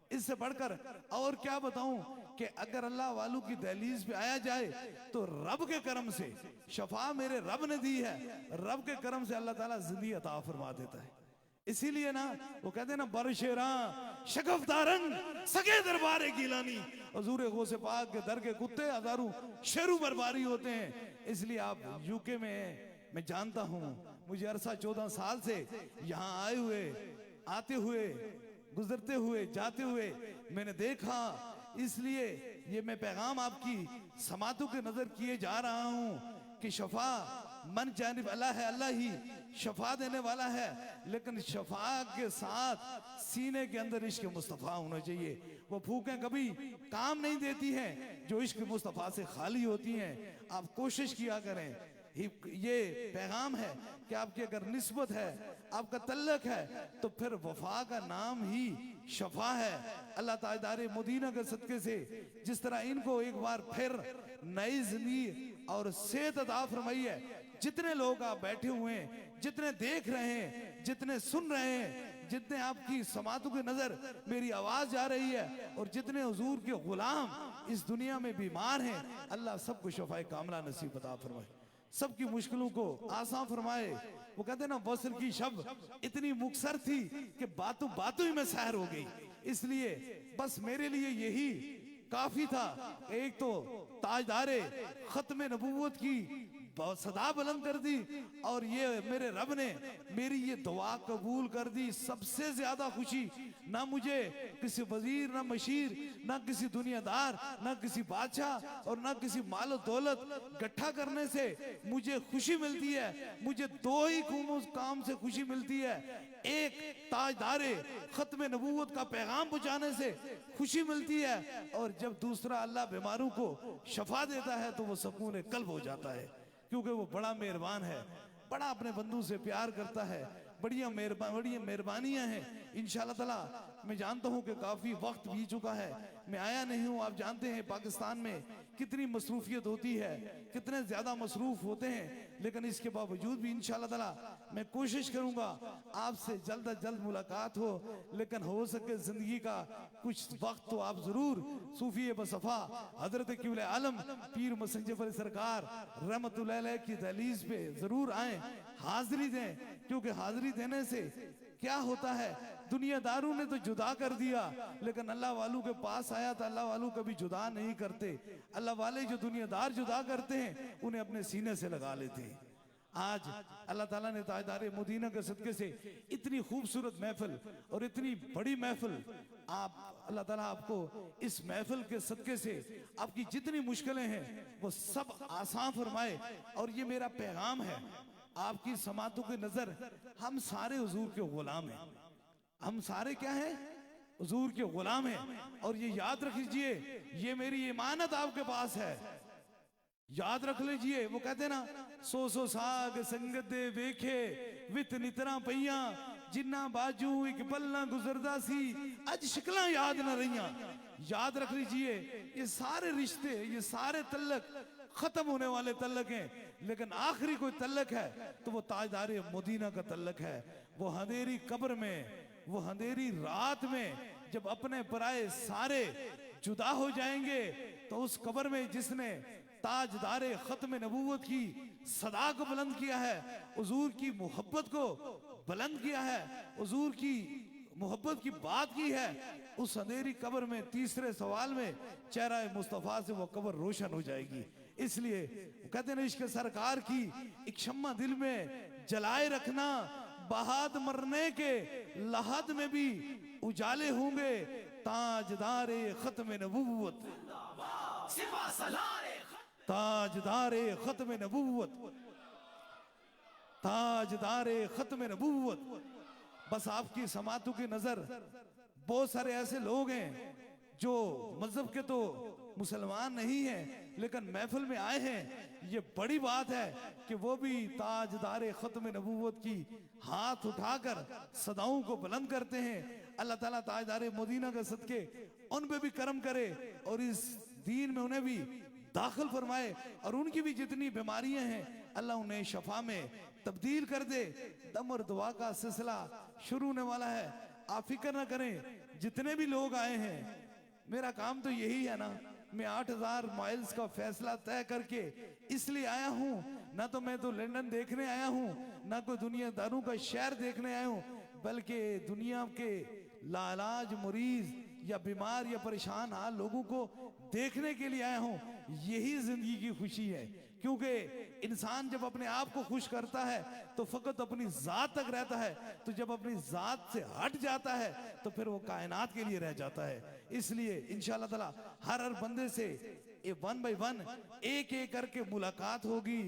[SPEAKER 5] इससे बढ़कर और क्या बताऊं कि अगर अल्लाह वालों की दहलीज पे आया जाए तो रब के करम से शफा मेरे रब ने दी है। रब के करम से अल्लाह ताला जिंदगी अता फरमा देता है। इसीलिए ना वो कहते हैं ना, बरशेरा शकफदारंग सगे दरबारे गिलानी, हजूर गौसे पाक के दर के कुत्ते हजारों शेरू बरबारी होते हैं। इसलिए आप यूके में, मैं जानता हूं, मुझे अरसा 14 साल से यहाँ आए हुए, आते हुए, गुजरते हुए, जाते हुए मैंने देखा। इसलिए ये मैं पैगाम आपकी समातों के नजर किए जा रहा हूं कि शफा मन जानिब अल्लाह है, अल्लाह ही शफा देने वाला है। लेकिन शफा के साथ सीने के अंदर इश्क मुस्तफ़ा होना चाहिए। वो फूकें कभी काम नहीं देती हैं जो इश्क मुस्तफ़ा से खाली होती हैं। आप कोशिश किया करें। ये पैगाम है कि आपकी अगर निस्बत है, आपका तल्लक है, तो फिर वफा का नाम ही शफा है। अल्लाह ताजदारे मदीना के सदके से जिस तरह इनको एक बार फिर नई जिंदगी और सेहत अता फरमाई है, जितने लोग आप बैठे हुए हैं, जितने देख रहे हैं, जितने सुन रहे हैं, जितने आपकी समातों की नजर मेरी आवाज जा रही है, और जितने हुजूर के गुलाम इस दुनिया में बीमार हैं, अल्लाह सबको शफाए कामला नसीब अता फरमाए, सबकी मुश्किलों को आसान फरमाए। वो कहते हैं ना, वसल की शब इतनी मुक्सर थी कि बातों बातों ही में सहर हो गई। इसलिए बस मेरे लिए यही काफी था। एक तो ताजदारे खत्म नबूवत की सदा बुलंद कर दी, और ये मेरे रब ने मेरी ये दुआ कबूल कर दी। सबसे ज्यादा खुशी ना मुझे किसी वजीर, ना मशीर, ना किसी दुनियादार, ना किसी बादशाह, और ना किसी मालो दौलत इकट्ठा करने से मुझे खुशी मिलती है। मुझे दो ही काम से खुशी मिलती है, एक ताजदारे खत्म नबूवत का पैगाम पहुंचाने से खुशी मिलती है, और जब दूसरा अल्लाह बीमारों को शफा देता है तो वो सुकून कल्ब हो जाता है, क्योंकि वो बड़ा मेहरबान है, बड़ा अपने बंदों से प्यार करता है, बड़ी मेहरबानियां हैं। इंशाअल्लाह ताला मैं जानता हूं कि काफी वक्त बीत चुका है, मैं आया नहीं हूं। आप जानते हैं पाकिस्तान में कितनी मसरूफियत होती है, कितने ज्यादा मसरूफ होते हैं, लेकिन इसके बावजूद भी इंशाअल्लाह ताला मैं कोशिश करूंगा आपसे जल्द अज जल्द मुलाकात हो। लेकिन हो सके जिंदगी का कुछ वक्त तो आप जरूर सूफी बसफा हजरत क़िबले आलम पीर मुसज्जफ अली सरकार रहमतुल्लाह अलैह की दहलीज पे जरूर आए, हाजिरी दें, क्योंकि हाजिरी देने से क्या होता है, दुनियादारों ने तो जुदा कर दिया, लेकिन अल्लाह वालों के पास आया तो अल्लाह वालों कभी जुदा नहीं करते। अल्लाह वाले जो दुनियादार जुदा करते हैं उन्हें अपने सीने से लगा लेते हैं। आज अल्लाह ताला ने ताजदारे मदीना के सदके से इतनी खूबसूरत महफिल और इतनी बड़ी महफिल, आप अल्लाह ताला आपको इस महफिल के सदके से आपकी जितनी मुश्किलें हैं वो सब आसान फरमाए। और ये मेरा पैगाम है आपकी समातों की नजर, हम सारे हुजूर के गुलाम हैं, हम सारे क्या हैं, हुजूर के गुलाम हैं। और ये याद रख लीजिए, ये मेरी इमानत आपके पास है, याद रख लीजिए। वो कहते हैं ना, सो साग संगत दे वेखे वित नितरा पईया, जिन्ना बाजू एक पल ना गुजरदा सी, अज शिकला याद ना रहियां। याद रख लीजिए, ये सारे रिश्ते, ये सारे तल्लक खत्म होने वाले तल्लक हैं, लेकिन आखिरी कोई तल्लक है तो वो ताजदारे मदीना का तल्लक है। वो अंधेरी कब्र में, वो अंधेरी रात में जब अपने पराए सारे जुदा हो जाएंगे, तो उस कब्र में जिसने ताजदारे खत्म नबूवत की सदा को बुलंद किया है, हुजूर की मोहब्बत को बुलंद किया है, हुजूर की मोहब्बत की बात की है, उस अंधेरी कब्र में तीसरे सवाल में चेहरा मुस्तफा से वो कब्र रोशन हो जाएगी। इसलिए कहते हैं इश्क सरकार की एक शम्मा दिल में जलाए रखना, बहाद मरने के लहद में भी उजाले होंगे, ताजदारे खत्म नबूवत, ताजदारे खत्म नबूवत, ताजदारे खत्म नबूवत। बस आपकी समातों की नजर, बहुत सारे ऐसे लोग हैं जो मजहब के तो मुसलमान नहीं हैं, लेकिन महफिल में आए हैं। ये बड़ी बात है कि वो भी ताजदारे खत्म नबूवत की हाथ उठाकर सदाओं को बुलंद करते हैं। अल्लाह ताला ताजदारे मदीना के सदके उन पे भी करम करे और इस दीन में उन्हें भी दाखिल फरमाए, और उनकी भी जितनी बीमारियां हैं अल्लाह उन्हें शफा में तब्दील कर दे। दम और दुआ का सिलसिला शुरू होने वाला है, आप फिक्र ना करें। जितने भी लोग आए हैं, मेरा काम तो यही है ना, मैं 8000 माइल्स का फैसला तय करके इसलिए आया हूँ, ना तो मैं तो लंदन देखने आया हूँ, ना कोई दुनियादारों का शहर देखने आया हूँ, बल्कि दुनिया के लाइलाज मरीज या बीमार या परेशान हाल लोगों को देखने के लिए आया हूँ। यही जिंदगी की खुशी है, क्योंकि इंसान जब अपने आप को खुश करता है तो फकत अपनी जात तक रहता है, तो जब अपनी जात से हट जाता है तो फिर वो कायनात के लिए रह जाता है। इसलिए इंशाअल्लाह ताला हर बंदे से वन बाय वन एक एक करके मुलाकात होगी।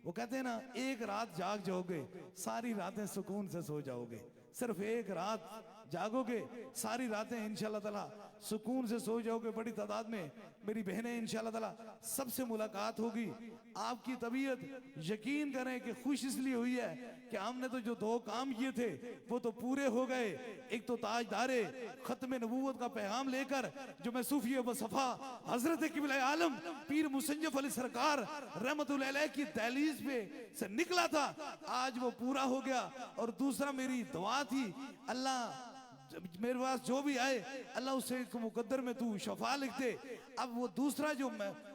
[SPEAKER 5] वो कहते हैं ना, एक रात जाग जाओगे, सारी रातें सुकून से सो जाओगे। सिर्फ एक रात जागोगे सारी रातें इंशाल्लाह ताला सुकून से सो जाओगे। बड़ी तादाद में मेरी बहनें इंशाल्लाह ताला सबसे मुलाकात होगी। आपकी तबीयत यकीन करें कि खुश इसलिए हुई है कि हमने तो जो 2 काम किए थे वो तो पूरे हो गए। एक तो ताजदारे खत्म नबूवत का पैगाम लेकर जो मैं सूफी वसफा हजरत किबला आलम पीर मुसंजफ अली सरकार रहमतुल्लाह अलैह की दहलीज पे से निकला था, आज वो पूरा हो गया। और दूसरा मेरी दुआ थी, अल्लाह मेरे पास जो भी आए अल्लाह उससे एक मुकद्दर में तू शफा लिख दे। अब वो दूसरा जो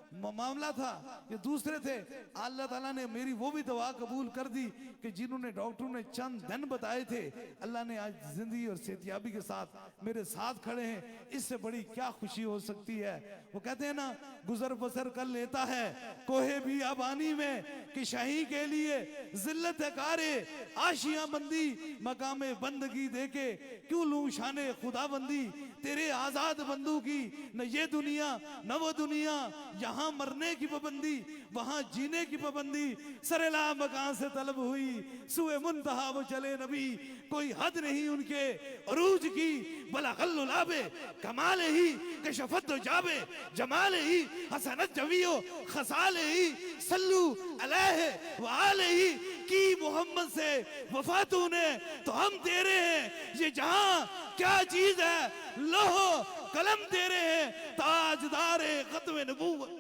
[SPEAKER 5] मामला था, ये दूसरे थे, अल्लाह ताला ने मेरी वो भी दुआ कबूल कर दी कि जिन्होंने डॉक्टरों ने चंद दिन बताए थे, अल्लाह ने आज जिंदगी और सेहतयाबी के साथ मेरे साथ खड़े हैं। इससे बड़ी क्या खुशी हो सकती है। वो कहते हैं ना, गुजर बसर कर लेता है कोहे भी आबानी में कि शाही के लिए जिल्लत है कारे आशियां बंदी मकामे बंदगी देके क्यों लूं शाने खुदा बंदी। तेरे आजाद बंदू की न ये दुनिया न वो दुनिया, यहाँ मरने की पाबंदी वहां जीने की पाबंदी। सरेला मकान से तलब हुई सुए मुंतहा वो चले नबी, कोई हद नहीं उनके अरूज की बला गल्लुलाबे कमाल ही कशफत तो जाबे जमाल ही हसनत जवियो खसाल ही सल्लू अलैहि व आलिही की मोहम्मद से वफा तूने तो हम तेरे हैं। ये जहां क्या चीज है लोहो कलम तेरे हैं, ताजदारे खत्म नबूवत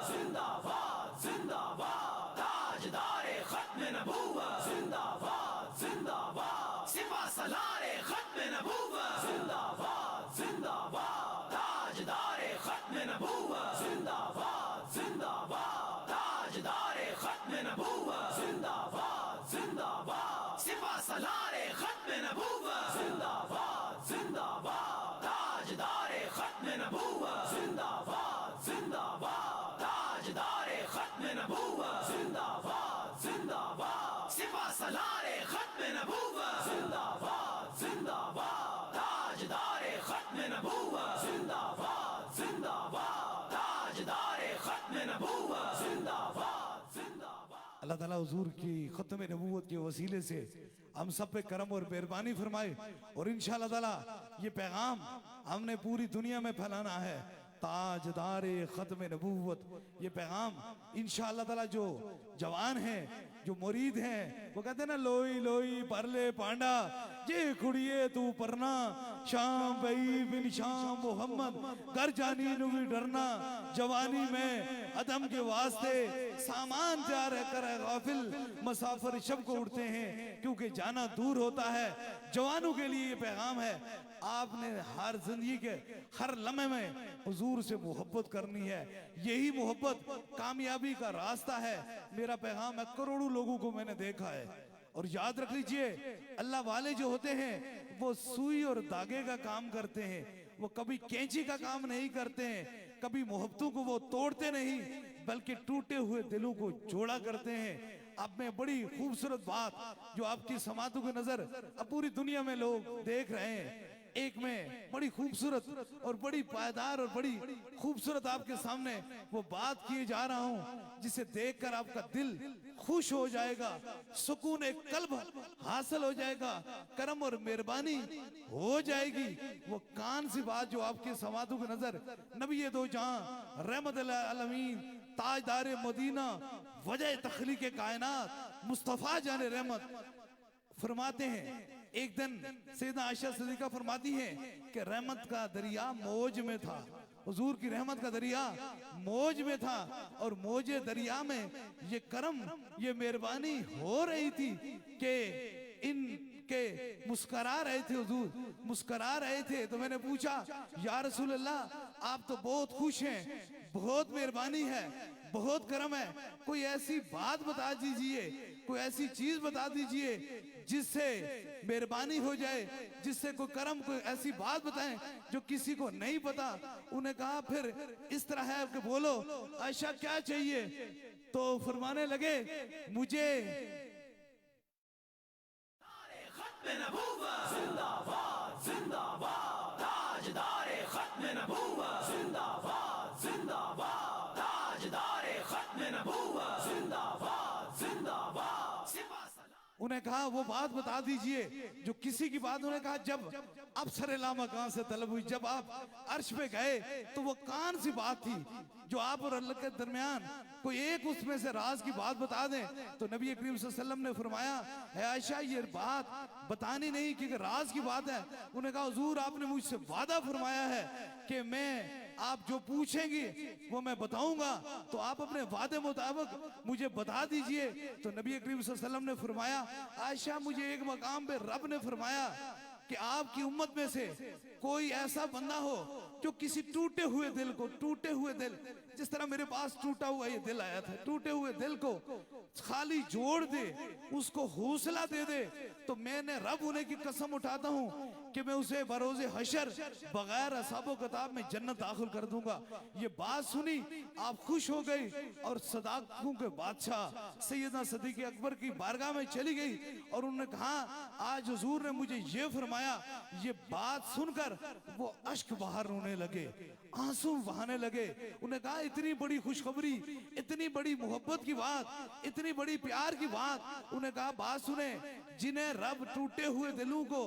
[SPEAKER 3] जिंदाबाद जिंदाबाद ताजदारे खत्म नबूवत जिंदाबाद जिंदाबाद सिपा सलारे खत्म नबूवत जिंदाबाद जिंदाबाद ताजदारे खत्म नबूवत जिंदाबाद जिंदाबाद ताजदारे खत्म नबूवत जिंदाबाद जिंदाबाद सिपा सलारे खत्म नबूवत जिंदाबाद जिंदाबाद ताजदारे खत्म नबूवत जिंदाबाद जिंदाबाद ताजदारे खत्म नबूवत जिंदाबाद जिंदाबाद सिपा सलारे खत्म नबूवत जिंदाबाद जिंदाबाद ताजदारे खत्म नबूवत जिंदाबाद जिंदाबाद ताजदारे खत्म नबूवत जिंदाबाद जिंदाबाद।
[SPEAKER 5] अल्लाह ताला हुजूर की खत्म नबूवत के वसीले से हम सब पे करम और मेहरबानी फरमाए। और इंशाअल्लाह ताला ये पैगाम हमने पूरी दुनिया में फैलाना है, ताजदारे खत्म नबूवत। ये पैगाम इंशाअल्लाह ताला जो जवान हैं, जो मुरीद हैं, वो कहते हैं ना, लोई लोई परले पांडा जे कुड़िए तू परना शाम बई बिन शाम मोहम्मद घर जानी नु भी डरना। जवानी में अदम के वास्ते सामान तैयार कर गाफिल मुसाफिर शब को उठते हैं क्योंकि जाना दूर होता है। जवानों के लिए ये पैगाम है, आपने हर जिंदगी के हर लम्हे में हुजूर से मोहब्बत करनी है। यही मोहब्बत कामयाबी का रास्ता है। मेरा पैगाम है, करोड़ों लोगों को मैंने देखा है। और याद रख लीजिए, अल्लाह वाले जो होते हैं वो सुई और धागे का काम करते हैं, वो कभी कैंची का काम नहीं करते हैं। कभी मोहब्बतों को वो तोड़ते नहीं बल्कि टूटे हुए दिलों को जोड़ा करते हैं। अब में बड़ी खूबसूरत बात जो आपकी समातों की नजर अब पूरी दुनिया में लोग देख रहे हैं, एक में बड़ी खूबसूरत और बड़ी पायदार और बड़ी खूबसूरत आपके सामने वो बात किए जा रहा हूं जिसे देखकर आपका दिल खुश हो जाएगा, सुकून एक कल्ब हासिल हो जाएगा, करम और मेहरबानी हो जाएगी। वो कान सी बात जो आपके समातों की नजर नबी दो जहां रहमतुल आलमीन ताजदार मदीना वजह तखलीक कायनात मुस्तफा जाने रहमत फरमाते हैं। एक दिन सैयदा आयशा सिद्दीका फरमाती हैं कि रहमत का दरिया मौज में था, हुजूर की रहमत का दरिया मौज में था और मौजे दरिया में ये करम ये मेहरबानी हो रही थी कि इनके मुस्करा रहे थे, हुजूर मुस्करा रहे थे। तो मैंने पूछा, या रसूल अल्लाह आप तो बहुत खुश हैं, बहुत मेहरबानी है, बहुत करम है, कोई ऐसी बात बता दीजिए, कोई ऐसी चीज बता दीजिए जिससे मेहरबानी हो जाए, जिससे कोई करम, कोई ऐसी बात बताएं जो किसी को नहीं पता। उन्हें कहा फिर इस तरह है कि बोलो आयशा क्या चाहिए। तो फरमाने लगे, मुझे
[SPEAKER 3] जिंदाबाद जिंदाबाद ताजदारे खत्म नबूवत जिंदाबाद जिंदाबाद ताजदारे खत्म नबूवत जिंदाबाद जिंदाबाद सिपा सलार
[SPEAKER 5] उन्हें कहा वो बात बता दीजिए जो किसी की बात, उन्हें कहा जब अफसर लामा कहां से तलब हुई, जब आप अर्श पे गए तो वो कौन सी बात थी जो आप और अल्लाह के दरमियान कोई एक उसमें से राज की बात बता दें। तो नबी करीम सल्लल्लाहु अलैहि वसल्लम ने फरमाया, है आयशा ये बात बतानी नहीं क्योंकि राज की बात है। उन्हें कहा हुजूर आपने मुझसे वादा फरमाया है कि मैं आप जो पूछेंगी वो मैं बताऊंगा, तो आप अपने वादे मुताबिक मुझे बता दीजिए। तो नबी करीम सल्लल्लाहु अलैहि वसल्लम ने फरमाया, आयशा मुझे एक मकाम पे रब ने फरमाया कि आपकी उम्मत में से कोई ऐसा बंदा हो जो किसी टूटे हुए दिल को, टूटे हुए दिल, जिस तरह मेरे पास टूटा हुआ ये दिल आया था, टूटे हुए दिल को खाली जोड़ दे, उसको हौसला दे दे, तो मैंने रब होने की कसम उठाता हूं कि मैं उसे बरोज़े हशर बगैर असाबो किताब में जन्नत दाखिल कर दूंगा। ये बात सुनी आप खुश हो गई और सदाकतों के बादशाह सैयदना सदीक़ अकबर की बारगाह में चली गई और उन्होंने कहा आज हुजूर ने मुझे ये फरमाया। ये बात सुनकर वो अश्क बाहर रोने लगे, आंसू बहाने लगे। उन्हें कहा इतनी बड़ी खुशखबरी, इतनी बड़ी मोहब्बत की बात, इतनी बड़ी प्यार की बात। उन्हें कहा बात सुने, जिन्हें रब टूटे हुए दिलों को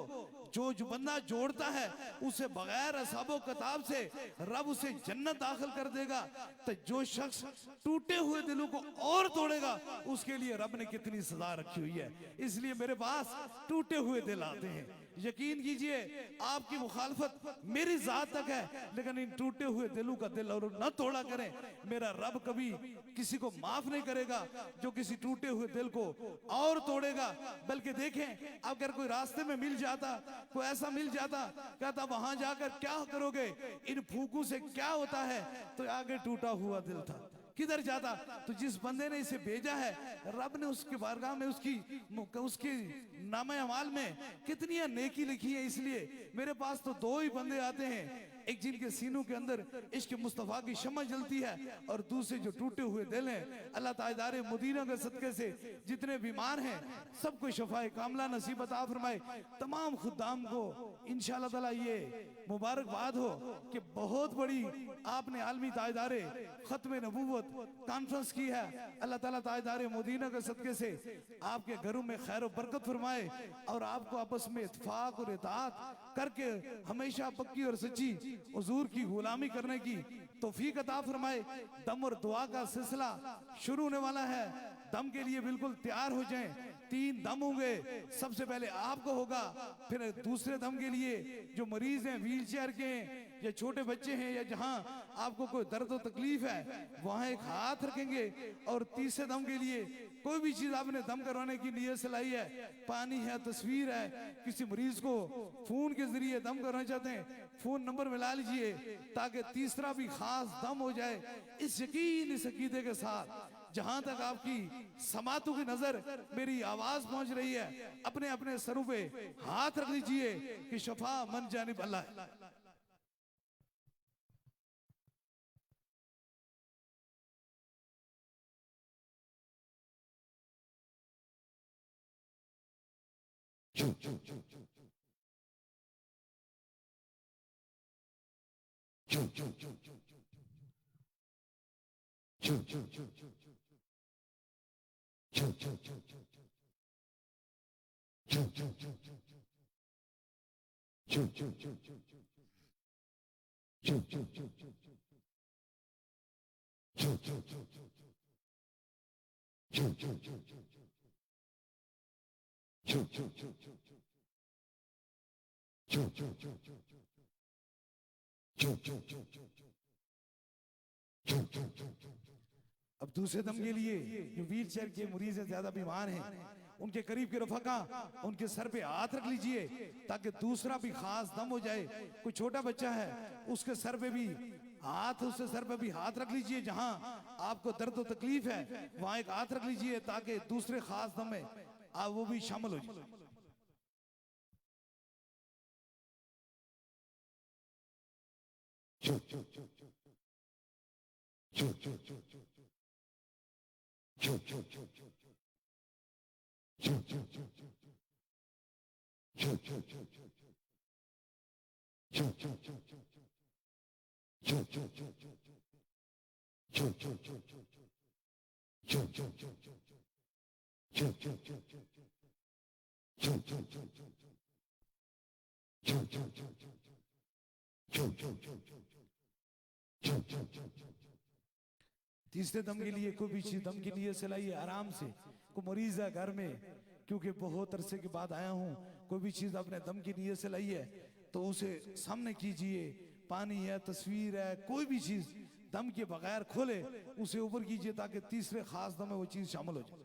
[SPEAKER 5] जो बंदा जोड़ता है उसे बगैर असाबो किताब से रब उसे जन्नत दाखिल कर देगा, तो जो शख्स टूटे हुए दिलों को और तोड़ेगा उसके लिए रब ने कितनी सजा रखी हुई है। इसलिए मेरे पास टूटे हुए दिल आते हैं। यकीन कीजिए आपकी मुखालफत मेरी जात तक है, लेकिन इन टूटे हुए दिलों का दिल और न तोड़ा करें। मेरा रब कभी किसी को माफ नहीं करेगा जो किसी टूटे हुए दिल को और तोड़ेगा। बल्कि देखें अगर कोई रास्ते में मिल जाता, कोई ऐसा मिल जाता, कहता वहां जाकर क्या करोगे, इन फूकों से क्या होता है, तो आगे टूटा हुआ दिल था किधर जाता। तो जिस बंदे ने इसे भेजा है रब ने उसके बारगाह में उसकी नामे अमाल में कितनी नेकी लिखी है। इसलिए मेरे पास तो दो ही बंदे आते हैं, एक जिनके सीनों के अंदर इश्क मुस्तफा की शम्मा जलती है और दूसरे जो टूटे हुए दिल हैं। अल्लाह ताइदारे मदीना के सदके से जितने बीमार हैं सबको शफाए कामला नसीब अता फरमाए। तमाम खुद्दाम को इंशाअल्लाह ताला ये मुबारकबाद हो कि बहुत बड़ी आपने आलमी ताइदारे खत्म नबूवत कॉन्फ्रेंस की है। अल्लाह ताला ताइदारे मदीना के सदके से आपके घरों में खैर और बरकत फरमाए और आपको आपस में इत्फाक और इताअत करके हमेशा पक्की और सच्ची हुजूर की गुलामी करने की तौफीक अता फरमाए। दम और दुआ का सिलसिला शुरू होने वाला है, दम के लिए बिल्कुल तैयार हो जाएं। 3 दम होंगे, सबसे पहले आपको होगा, फिर दूसरे दम के लिए जो मरीज हैं, व्हील चेयर के हैं या छोटे बच्चे हैं या जहां आपको कोई दर्द और तकलीफ है वहां एक हाथ रखेंगे, और तीसरे दम के लिए कोई भी चीज आपने दम करवाने की नीयत से लाई है, पानी है, तस्वीर है, किसी मरीज को फोन के जरिए दम करना चाहते हैं, फोन नंबर मिला लीजिए ताकि तीसरा भी खास दम हो जाए। इस यकीन, इस अकीदे के साथ जहां तक आपकी समातों की नजर मेरी आवाज पहुंच रही है, अपने अपने सरों पे हाथ रख लीजिए कि शफा मन जानिब अल्लाह। अब दूसरे दम के लिए जो व्हील चेयर के मरीज हैं, ज्यादा बीमार हैं, उनके करीब के रफका उनके सर पे हाथ रख लीजिए ताकि दूसरा भी खास दम हो जाए। कोई छोटा बच्चा है उसके सर पे भी हाथ, उसके सर पे भी हाथ रख लीजिए, जहां आपको दर्द और तकलीफ है वहां एक हाथ रख लीजिए ताकि दूसरे खास दम में आप वो भी शामिल हो जाए। तीसरे दम के लिए कोई भी चीज दम के लिए सिलाइए आराम से। को मरीज है घर में, क्योंकि बहुत अरसे के बाद आया हूं, कोई भी चीज अपने दम की नीयत से लाइए तो उसे सामने कीजिए। पानी है, तस्वीर है, कोई भी चीज दम के बगैर खोले उसे ऊपर कीजिए ताकि तीसरे खास दम में वो चीज शामिल हो जाए।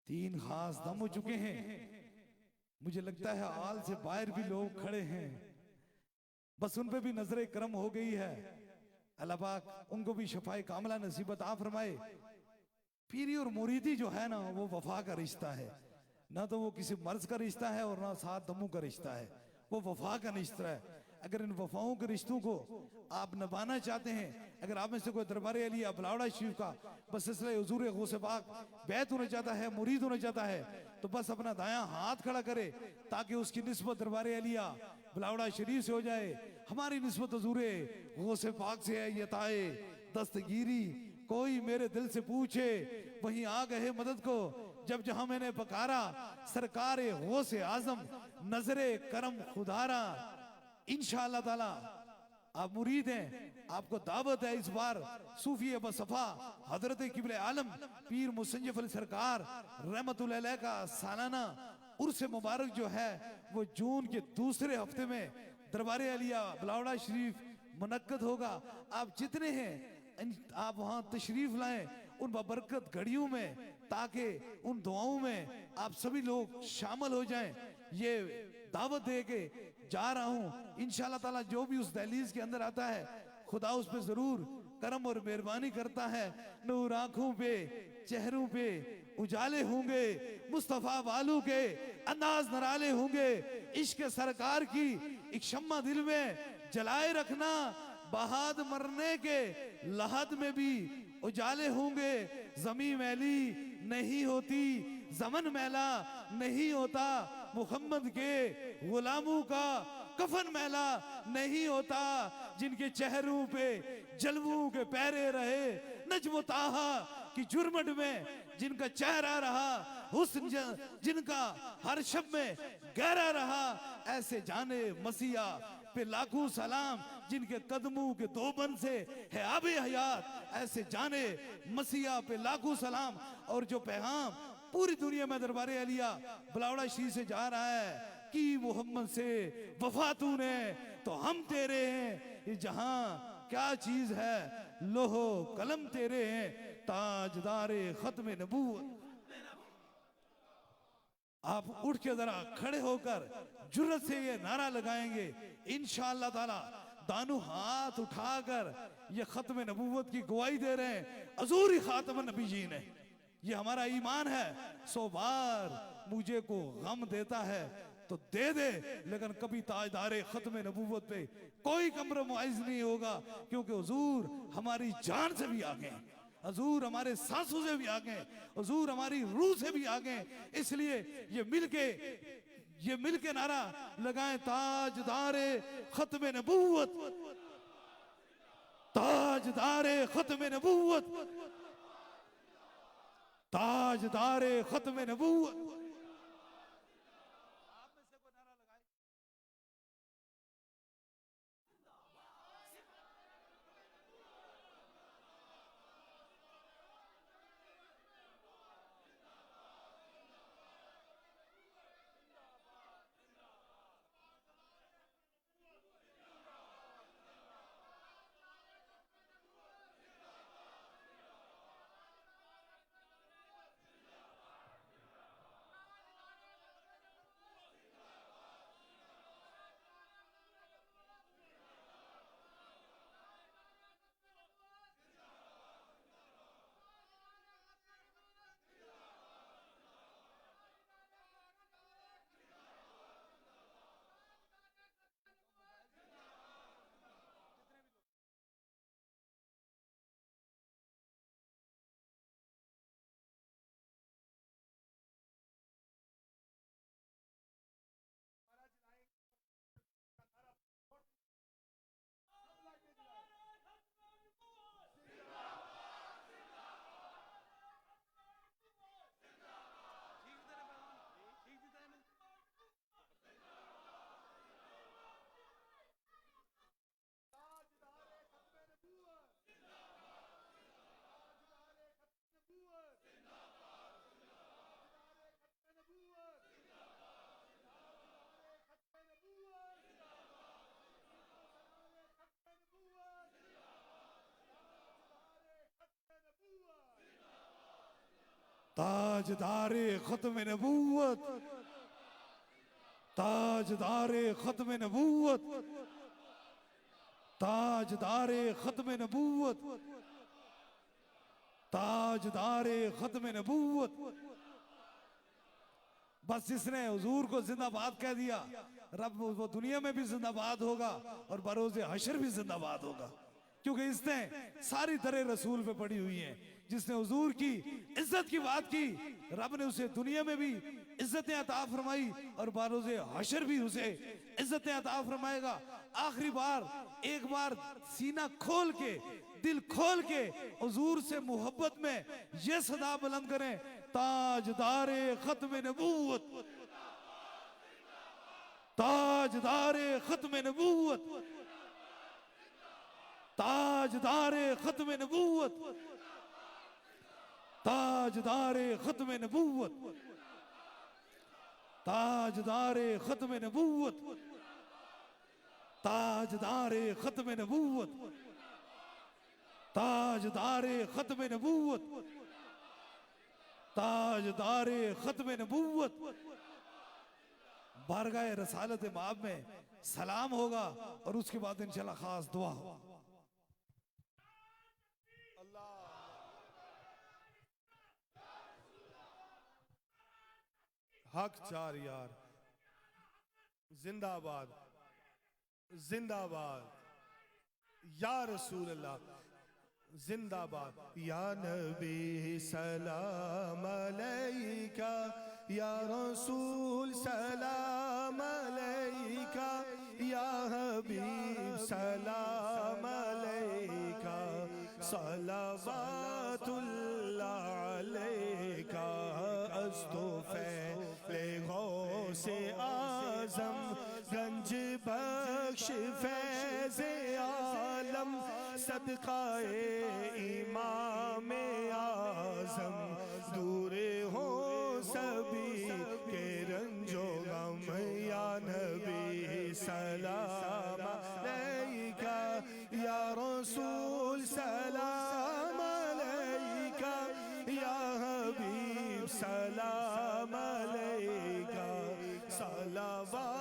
[SPEAKER 5] तीन खास दम हो चुके हैं। मुझे लगता है आल से बाहर भी लोग खड़े हैं, बस उन पे भी नजरे करम हो गई है। अल्लाह पाक उनको भी शफाए कामला नसीबत आ फरमाए। पीरी और मुरीदी जो है ना, वो वफा का रिश्ता है, ना तो वो किसी मर्ज का रिश्ता है और ना सात दमों का रिश्ता है, वो वफा का रिश्ता है। अगर इन वफाओं के रिश्तों को आप निभाना चाहते हैं, अगर आप में से कोई दरबार अली बलावड़ा शरीफ का बस इसलिए हुजूर गौसे पाक बैत होना चाहता है, मुरीद होना चाहता है, तो बस अपना दायां हाथ खड़ा करे ताकि उसकी निस्बत दरबार अलिया बलावड़ा शरीफ से हो जाए। हमारी निस्बत हुजूर गौसे पाक से है। ये ताए दस्तगीरी कोई मेरे दिल से पूछे, वहीं आ गए मदद को जब जहां मैंने पकारा। सरकार गौसे आजम नजरे करम खुदारा। इंशाअल्लाह ताला आप मुरीद हैं, आपको दावत है इस बार सूफी अबू सफा हजरत किबले आलम पीर मुसन्निफ अली सरकार रहमतुल्लाह अलैह का सालाना उर्स मुबारक जो है वो जून के दूसरे हफ्ते में दरबार अलिया बलावड़ा शरीफ मुनक्कद होगा। आप जितने हैं आप वहां तशरीफ लाएं उन बरकत घड़ियों में, ताकि उन दुआओं में आप सभी लोग शामिल हो जाएं। ये दावत दे के जा रहा हूं। इंशाअल्लाह ताला जो भी उस दहलीज के अंदर आता है खुदा उस पे जरूर करम और मेहरबानी करता है। नूर आंखों पे चेहरों पे उजाले होंगे, मुस्तफा वालों के अंदाज नराले होंगे। इश्क सरकार की एक शम्मा दिल में जलाए रखना, बहाद मरने के लहद में भी उजाले होंगे। जमी मैली नहीं होती, जमन मैला नहीं होता, मुहम्मद के गुलामों का कफन मैला नहीं होता। जिनके चेहरों पे जलवों के पैरे रहे, नजम ताहा की जुर्मट में जिनका चेहरा रहा, हुस्न जिनका हर शब में गहरा रहा, ऐसे जाने मसीहा पे लाखों सलाम जिनके कदमों के दोबन से है आबे हयात। ऐसे जाने मसीहा पे लाखों सलाम। और जो पैगाम पूरी दुनिया में दरबार अलिया बलावड़ा शरीफ से जा रहा है कि मोहम्मद से वफा तूने तो हम तेरे हैं। ये जहां क्या चीज है लोहो कलम तेरे हैं, ताजदारे खत्म नबूवत। आप उठ के जरा खड़े होकर जुर्रत से ये नारा लगाएंगे इंशाअल्लाह ताला। दानू हाथ उठाकर ये खत्म नबूवत की गवाही दे रहे हैं हजूर खातम नबी जी ने। ये हमारा ईमान है। 100 बार मुझे को गम देता है तो दे दे, लेकिन कभी ताजदारे खत्म नबूवत पे कोई कम्प्रोमाइज नहीं होगा, क्योंकि हुजूर हमारी जान से भी आगे हैं, हुजूर हमारे सांसों से भी आगे, हुजूर हमारी रूह से भी आगे। इसलिए ये मिलके नारा लगाएं, ताजदारे खत्म नबूवत, ताजदारे खत्म नबूवत, ताजदारे खत्म नबूवत। ताजदारे खत्म नबूवत, ताजदारे खत्म नबूवत, ताजदारे खत्म नबूवत, ताजदारे खत्म नबूवत। बस जिसने हुजूर को जिंदाबाद कह दिया, रब वो दुनिया में भी जिंदाबाद होगा और बरोज़े हशर भी जिंदाबाद होगा, क्योंकि इसने सारी तरह रसूल पे पड़ी हुई है। जिसने हुजूर की इज्जत की बात की, रब ने उसे दुनिया में भी इज्जतें अता फरमाई और बरोज़े हशर भी उसे इज्जतें अता फरमाएगा। आखिरी बार एक बार सीना खोल के, दिल खोल के हुजूर से मोहब्बत में ये सदा बुलंद करें, ताजदारे खत्म नबूवत, ताजदारे खत्म नबूवत, ताजदारे खत्म नबूवत, ताजदारे खत्म नबूवत, ताजदारे खत्म नबूवत, ताजदारे खत्म नबूवत, ताजदारे खत्म नबूवत, ताजदारे खत्म नबूवत। बारगाह रसालत माब में सलाम होगा और उसके बाद इंशाल्लाह खास दुआ होगा।
[SPEAKER 1] हक चार यार, जिंदाबाद जिंदाबाद, या रसूल अल्लाह जिंदाबाद। या नबी सलाम अलैका, या रसूल सलाम अलैका, या हबीब सलाम अलैका, सलावतुल्लाह अलैका। अस्तोफे गौसे आजम, गंज बख्श फैज़े आलम, सदकाए इमाम आजम। दूर हो सभी के रंजो गम, या नबी सलाम अलैका, या रसूल सलाम अलैका, या हबीब सलाम अलैका, सलावतुल्लाह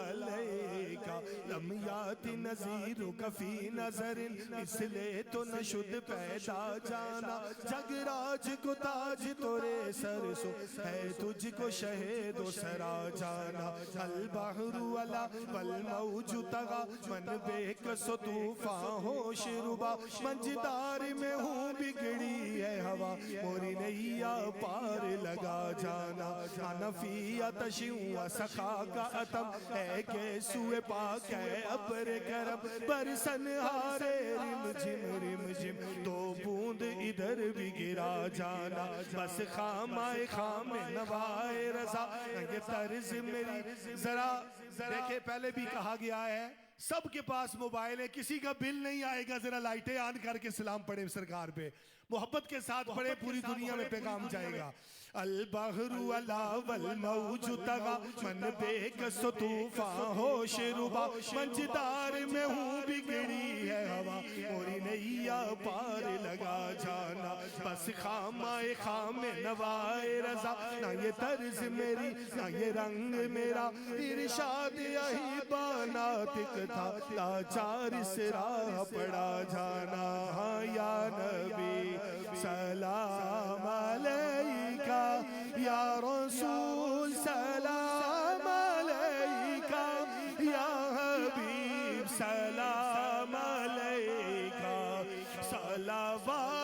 [SPEAKER 1] अलैका। लम याति नज़ीरु कफ़ी नज़रिन, इसलिए तो न शुद्ध पैदा जाना। जगराज को ताज तोरे सरसो है, तुझको शहेदो सरा जाना। अल बहरु अला वल मौजु तगा, मन बेकसो तूफान होश रुबा। मंजदार में हूँ बिगड़ी है हवा, मोरी नैया पार लगा जाना। हनफिया तशिया सखा का अतम है, के सुए पाक है अबर करम। बरसन हारे रिम झिम, दो बूंद इधर भी गिरा जाना। बस खामाए खाम नवाए रजा, ये तर्ज मेरी जरा देखे। पहले भी कहा गया है सबके पास मोबाइल है, किसी का बिल नहीं आएगा। जरा लाइटें ऑन करके सलाम पढ़े सरकार पे, मोहब्बत के साथ पढ़े, पूरी दुनिया में पैगाम जाएगा। अल बहरु अला वल मौजु तगा, मन बेकसो तूफान होश रुबा। मंजदार में हूँ बिगड़ी है हवा, मोरी नैया पार लगा जाना। बस खामाए खाम नवाए रजा, ना ये तर्ज मेरी ना ये रंग मेरा। इरशाद यही बानातिक था, लाचार से राह पड़ा जाना। या नबी सलाम अलैका, या रसूल सलाम अलैका, या हबीब सलाम अलैका, सलावतुल्लाह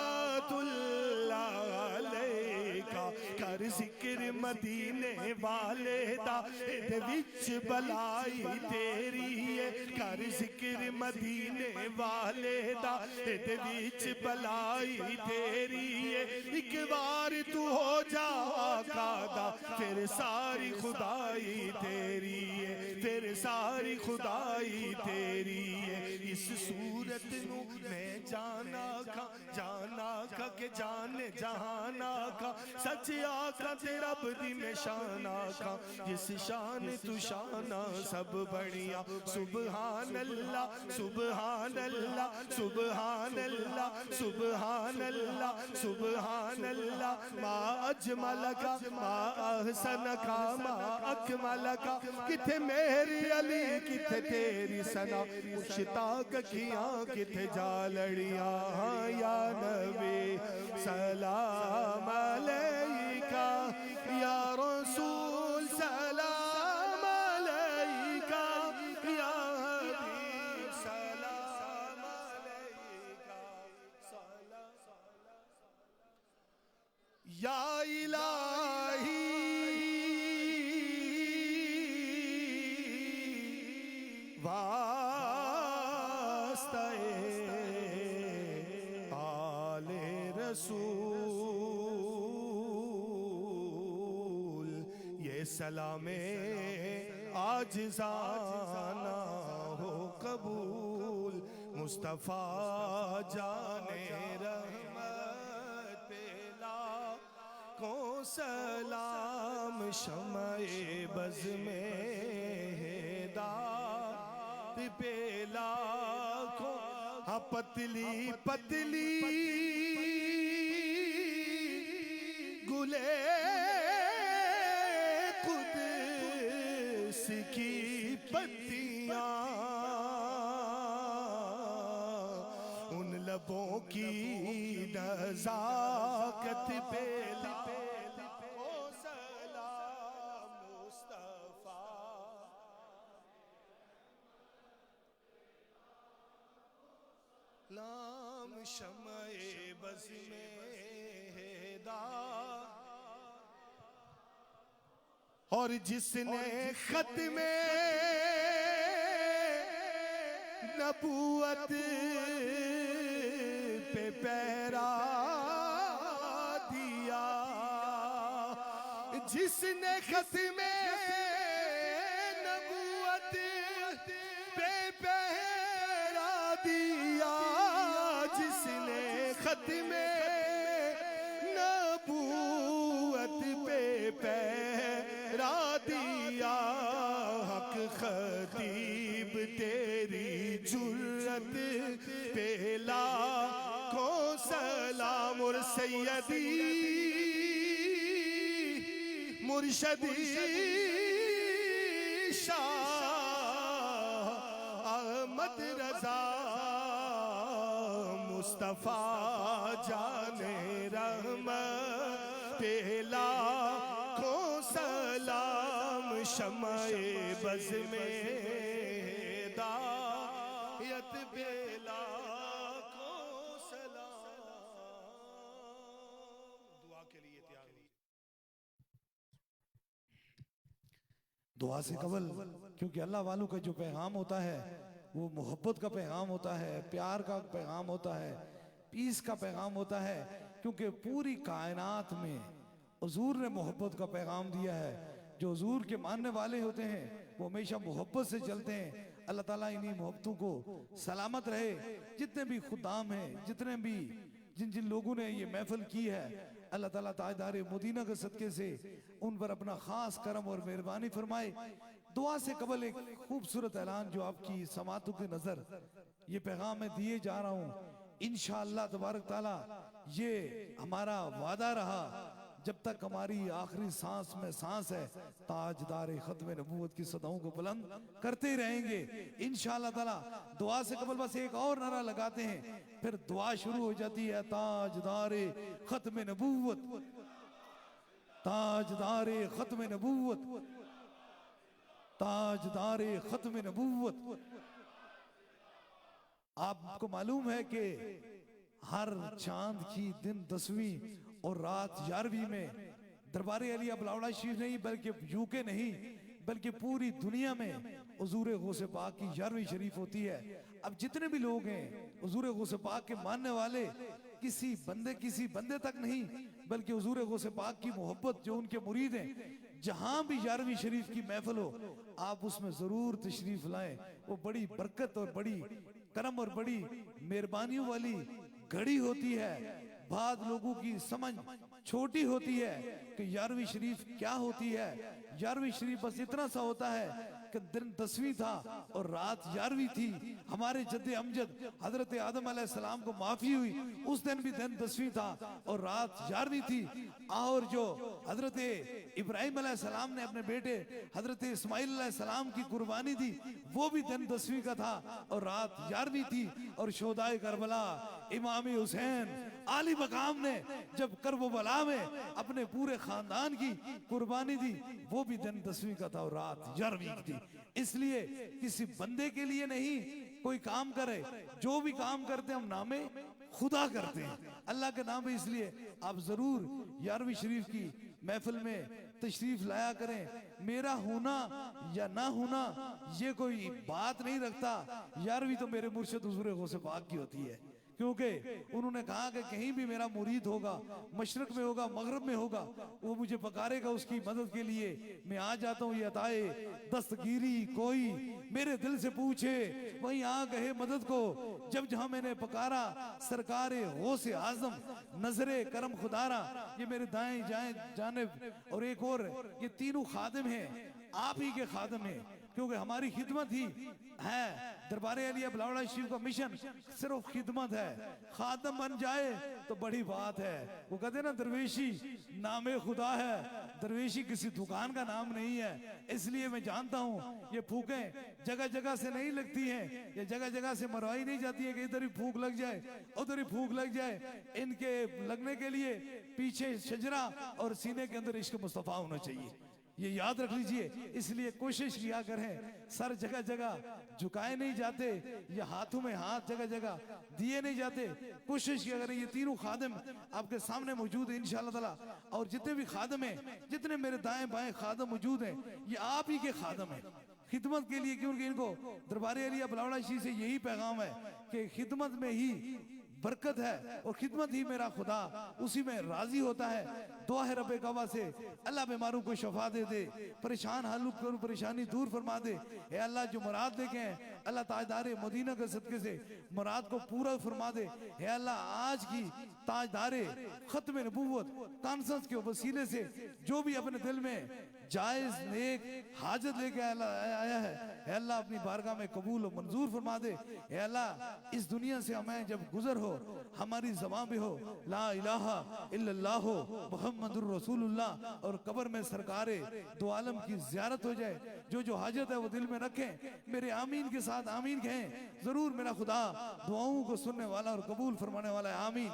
[SPEAKER 1] अलैका। कर जिक्र मदीने वाले दा, इहदे विच भलाई तेरी है। कर जिक्र मदीने वाले दा, इहदे विच भलाई तेरी है। एक बार तू हो जा आका दा, फिर सारी खुदाई तेरी है। फिर सारी खुदाई तेरी है इस सूरत नू मैं जाना खा के जाने जहाना खा सच आखा ते रब दी मैं शाना खा जिस शान तू शाना सब बढ़िया सुबहान अल्लाह सुबहान अल्लाह सुबहान अल्लाह सुबहान अल्लाह सुबहान अल्लाह मा अजमल का मा अहसन का मा अकमल का किथे मेरी अली किथे तेरी सना मुश्ताक किया किथे जा लड़िया या नबी सलाम अलैका या रसूल सलाम अलैका या हबीब सलाम अलैका या इलाही रसूल ये सलामे आज जाना हो कबूल मुस्तफा जाने रहमत पेला को सलाम शमए बज़ में हेदायत पेला को हाँ पतली पतली गुले कुद्स की पत्तियां उन लबों की नज़ाकत पे ओ सलाम मुस्तफा नाम शमए बज़ में और जिसने खत में नबूवत पे पहरा दिया जिसने खत में नबूवत पे पहरा दिया जिसने खत में नबूवत पे पहरा दिया हक खतीब तेरी जुर्रत पेला को सलाम और सैयदी मुर्शदी शाह अहमद रजा मुस्तफा जाने रहमत पेला को सलाम शमए बज़ में हिदायत बेला को सलाम दुआ के लिए तैयार हो
[SPEAKER 5] दुआ से कबल क्योंकि अल्लाह वालों का जो पैगाम होता है वो मोहब्बत का पैगाम होता है प्यार का पैगाम होता है पीस का पैगाम होता है क्योंकि पूरी कायनात में हुजूर ने मोहब्बत का पैगाम दिया है जो हुजूर के मानने वाले होते हैं वो हमेशा मोहब्बत से चलते हैं अल्लाह ताला इन्हीं मोहब्बतों को सलामत रहे जितने भी खुदाम हैं जितने भी जिन जिन लोगों ने ये महफिल की है अल्लाह ताला ताजदार मदीना के सदके से उन पर अपना खास करम और मेहरबानी फरमाए दुआ से कबल एक खूबसूरत ऐलान जो आपकी समातों की नजर ये पैगाम मैं दिए जा रहा हूँ इंशाअल्लाह तबारक ताला ये हमारा वादा रहा जब तक हमारी आखिरी सांस में सांस है ताजदार खत्म नबूवत की सदाओं को बुलंद करते ही रहेंगे इंशाअल्लाह ताला दुआ से कबल बस एक और नारा लगाते हैं फिर दुआ शुरू हो जाती है ताजदार खत्म नबूवत ताजदार खत्म नबूवत ताजदार खत्म नबूवत आपको मालूम है कि हर चांद की दिन 10वीं और रात 11वीं में दरबार अली बलावड़ा शरीफ नहीं बल्कि यूके नहीं बल्कि पूरी दुनिया में हुजूर गौसे पाक की 11वीं शरीफ होती है। अब जितने भी लोग हैं हुजूर गौसे पाक के मानने वाले किसी बंदे तक नहीं बल्कि हुजूर गौसे पाक की मोहब्बत जो उनके मुरीद हैं जहां भी 11वीं शरीफ की महफिल हो आप उसमें जरूर तशरीफ लाएं। वो बड़ी बरकत और बड़ी करम और बड़ी मेहरबानियों वाली घड़ी होती है। बाद लोगों की समझ छोटी होती है कि 11वीं शरीफ क्या होती है। 11वीं शरीफ बस इतना सा होता है कि दिन 10वीं था और रात 11वीं थी। हमारे जद्दे अमजद हजरत आदम अलैहिस्सलाम को माफी हुई, उस दिन भी दिन 10वीं था और रात 11वीं थी। और जो हजरत इब्राहिम अलैहिस्सलाम ने अपने बेटे हजरत इस्माइल अलैहिस्सलाम की कुर्बानी दी, वो भी दिन 10वीं का था और रात 11वीं थी। और शोदाए करबला इमाम हुसैन आली मकाम ने जब करबला में अपने पूरे खानदान की कुर्बानी दी, वो भी दिन 10वीं का था और रात 11वीं की थी। इसलिए किसी बंदे के लिए नहीं कोई काम करे, जो भी काम करते हम नामे खुदा करते हैं, अल्लाह के नाम पे। इसलिए आप जरूर 11वीं शरीफ की महफिल में तशरीफ लाया करें। मेरा होना या ना होना ये कोई बात नहीं रखता। 11वीं तो मेरे मुर्शिद हुजूर गौसे पाक की होती है, क्योंकि उन्होंने कहा कि कहीं भी मेरा मुरीद होगा, मशरक में होगा, मगरब में होगा, वो मुझे पकारेगा उसकी मदद के लिए। मैं आ जाता हूँ, ये अताए दस्तगीरी कोई मेरे दिल से पूछे, वहीं आ गए मदद को जब जहां मैंने पकारा सरकारे गौसे आजम नजरे करम खुदारा। ये मेरे दाएं जाएं जानिब और एक और ये तीनों खादिम हैं, आप ही के खादिम हैं, क्योंकि हमारी खिदमत ही है। दरबारे अलिया बिलावल शरीफ का मिशन सिर्फ खिदमत है। खादम बन जाए तो बड़ी बात है। वो कहते हैं ना, दरवेशी नामे खुदा है, दरवेशी किसी दुकान का नाम नहीं है। इसलिए मैं जानता हूँ ये फूकें जगह जगह से नहीं लगती हैं, ये जगह जगह से मरवाई नहीं जाती है कि इधर ही फूक लग जाए उधर ही फूक लग जाए। इनके लगने के लिए पीछे शजरा और सीने के अंदर इश्क मुस्तफा होना चाहिए, ये याद रख लीजिए। इसलिए कोशिश किया करें, सर जगह जगह झुकाए नहीं जाते, ये हाथों में हाथ जगह जगह दिए नहीं जाते। कोशिश किया करें। ये तीनों खादिम आपके सामने मौजूद है इंशाअल्लाह ताला, और जितने भी खादिम हैं, जितने मेरे दाएं बाएं खादिम मौजूद हैं, ये आप ही के खादिम हैं खिदमत के लिए। क्योंकि इनको दरबारे अलिया बिलावल शरीफ से यही पैगाम है कि खिदमत में ही बरकत है और खिदमत ही मेरा खुदा उसी में राजी होता है। दुआ है रब्बे काबा से अल्लाह बीमारों को शफा दे दे, परेशान हालुक करो परेशानी दूर फरमा दे। ए अल्लाह जो मुराद लेके हैं अल्लाह ताजदारे मदीना के सदके से मुराद को पूरा फरमा दे। हे अल्लाह आज की ताजदारे खत्म नबूवत कॉन्फ्रेंस के वसीले से जो भी अपने दिल में जायज नेक हाजत लेके आया है, हे अल्लाह अपनी बारगाह में कबूल और मंजूर फरमा दे। हे अल्लाह इस दुनिया से हमें जब गुजर हो हमारी ज़बान पे हो ला इलाहा इल्लल्लाह मुहम्मदुर रसूलुल्लाह, और कब्र में सरकारे दो आलम की ज़ियारत हो जाए। जो जो हाजत है वो दिल में रखें, मेरे आमीन के साथ आमीन कहें। जरूर मेरा खुदा दुआओं को सुनने वाला और कबूल फरमाने वाला है। आमीन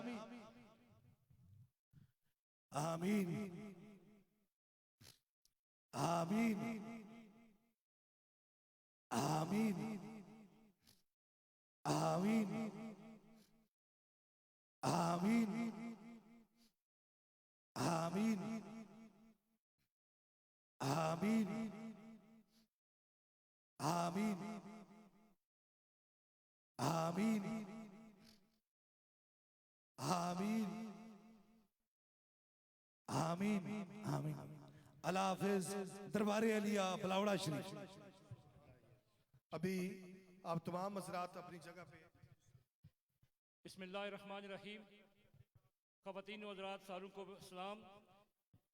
[SPEAKER 5] आमीन आमीन आमीन आमीन आमीन आमीन आमीन आमीन आमीन आमीन आमीन आमीन। अल्लाह हाफिज। दरबारे अलिया बिलावल शरीफ।
[SPEAKER 1] अभी आप तमाम हज़रात अपनी जगह पे।
[SPEAKER 6] बिस्मिल्लाहिर्रहमानिर्रहीम। ख़वातीन व हज़रात सारों को सलाम।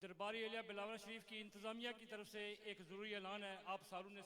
[SPEAKER 6] दरबारी अलिया बिलावल शरीफ की इंतज़ामिया की तरफ से एक ज़रूरी ऐलान है। आप सारों ने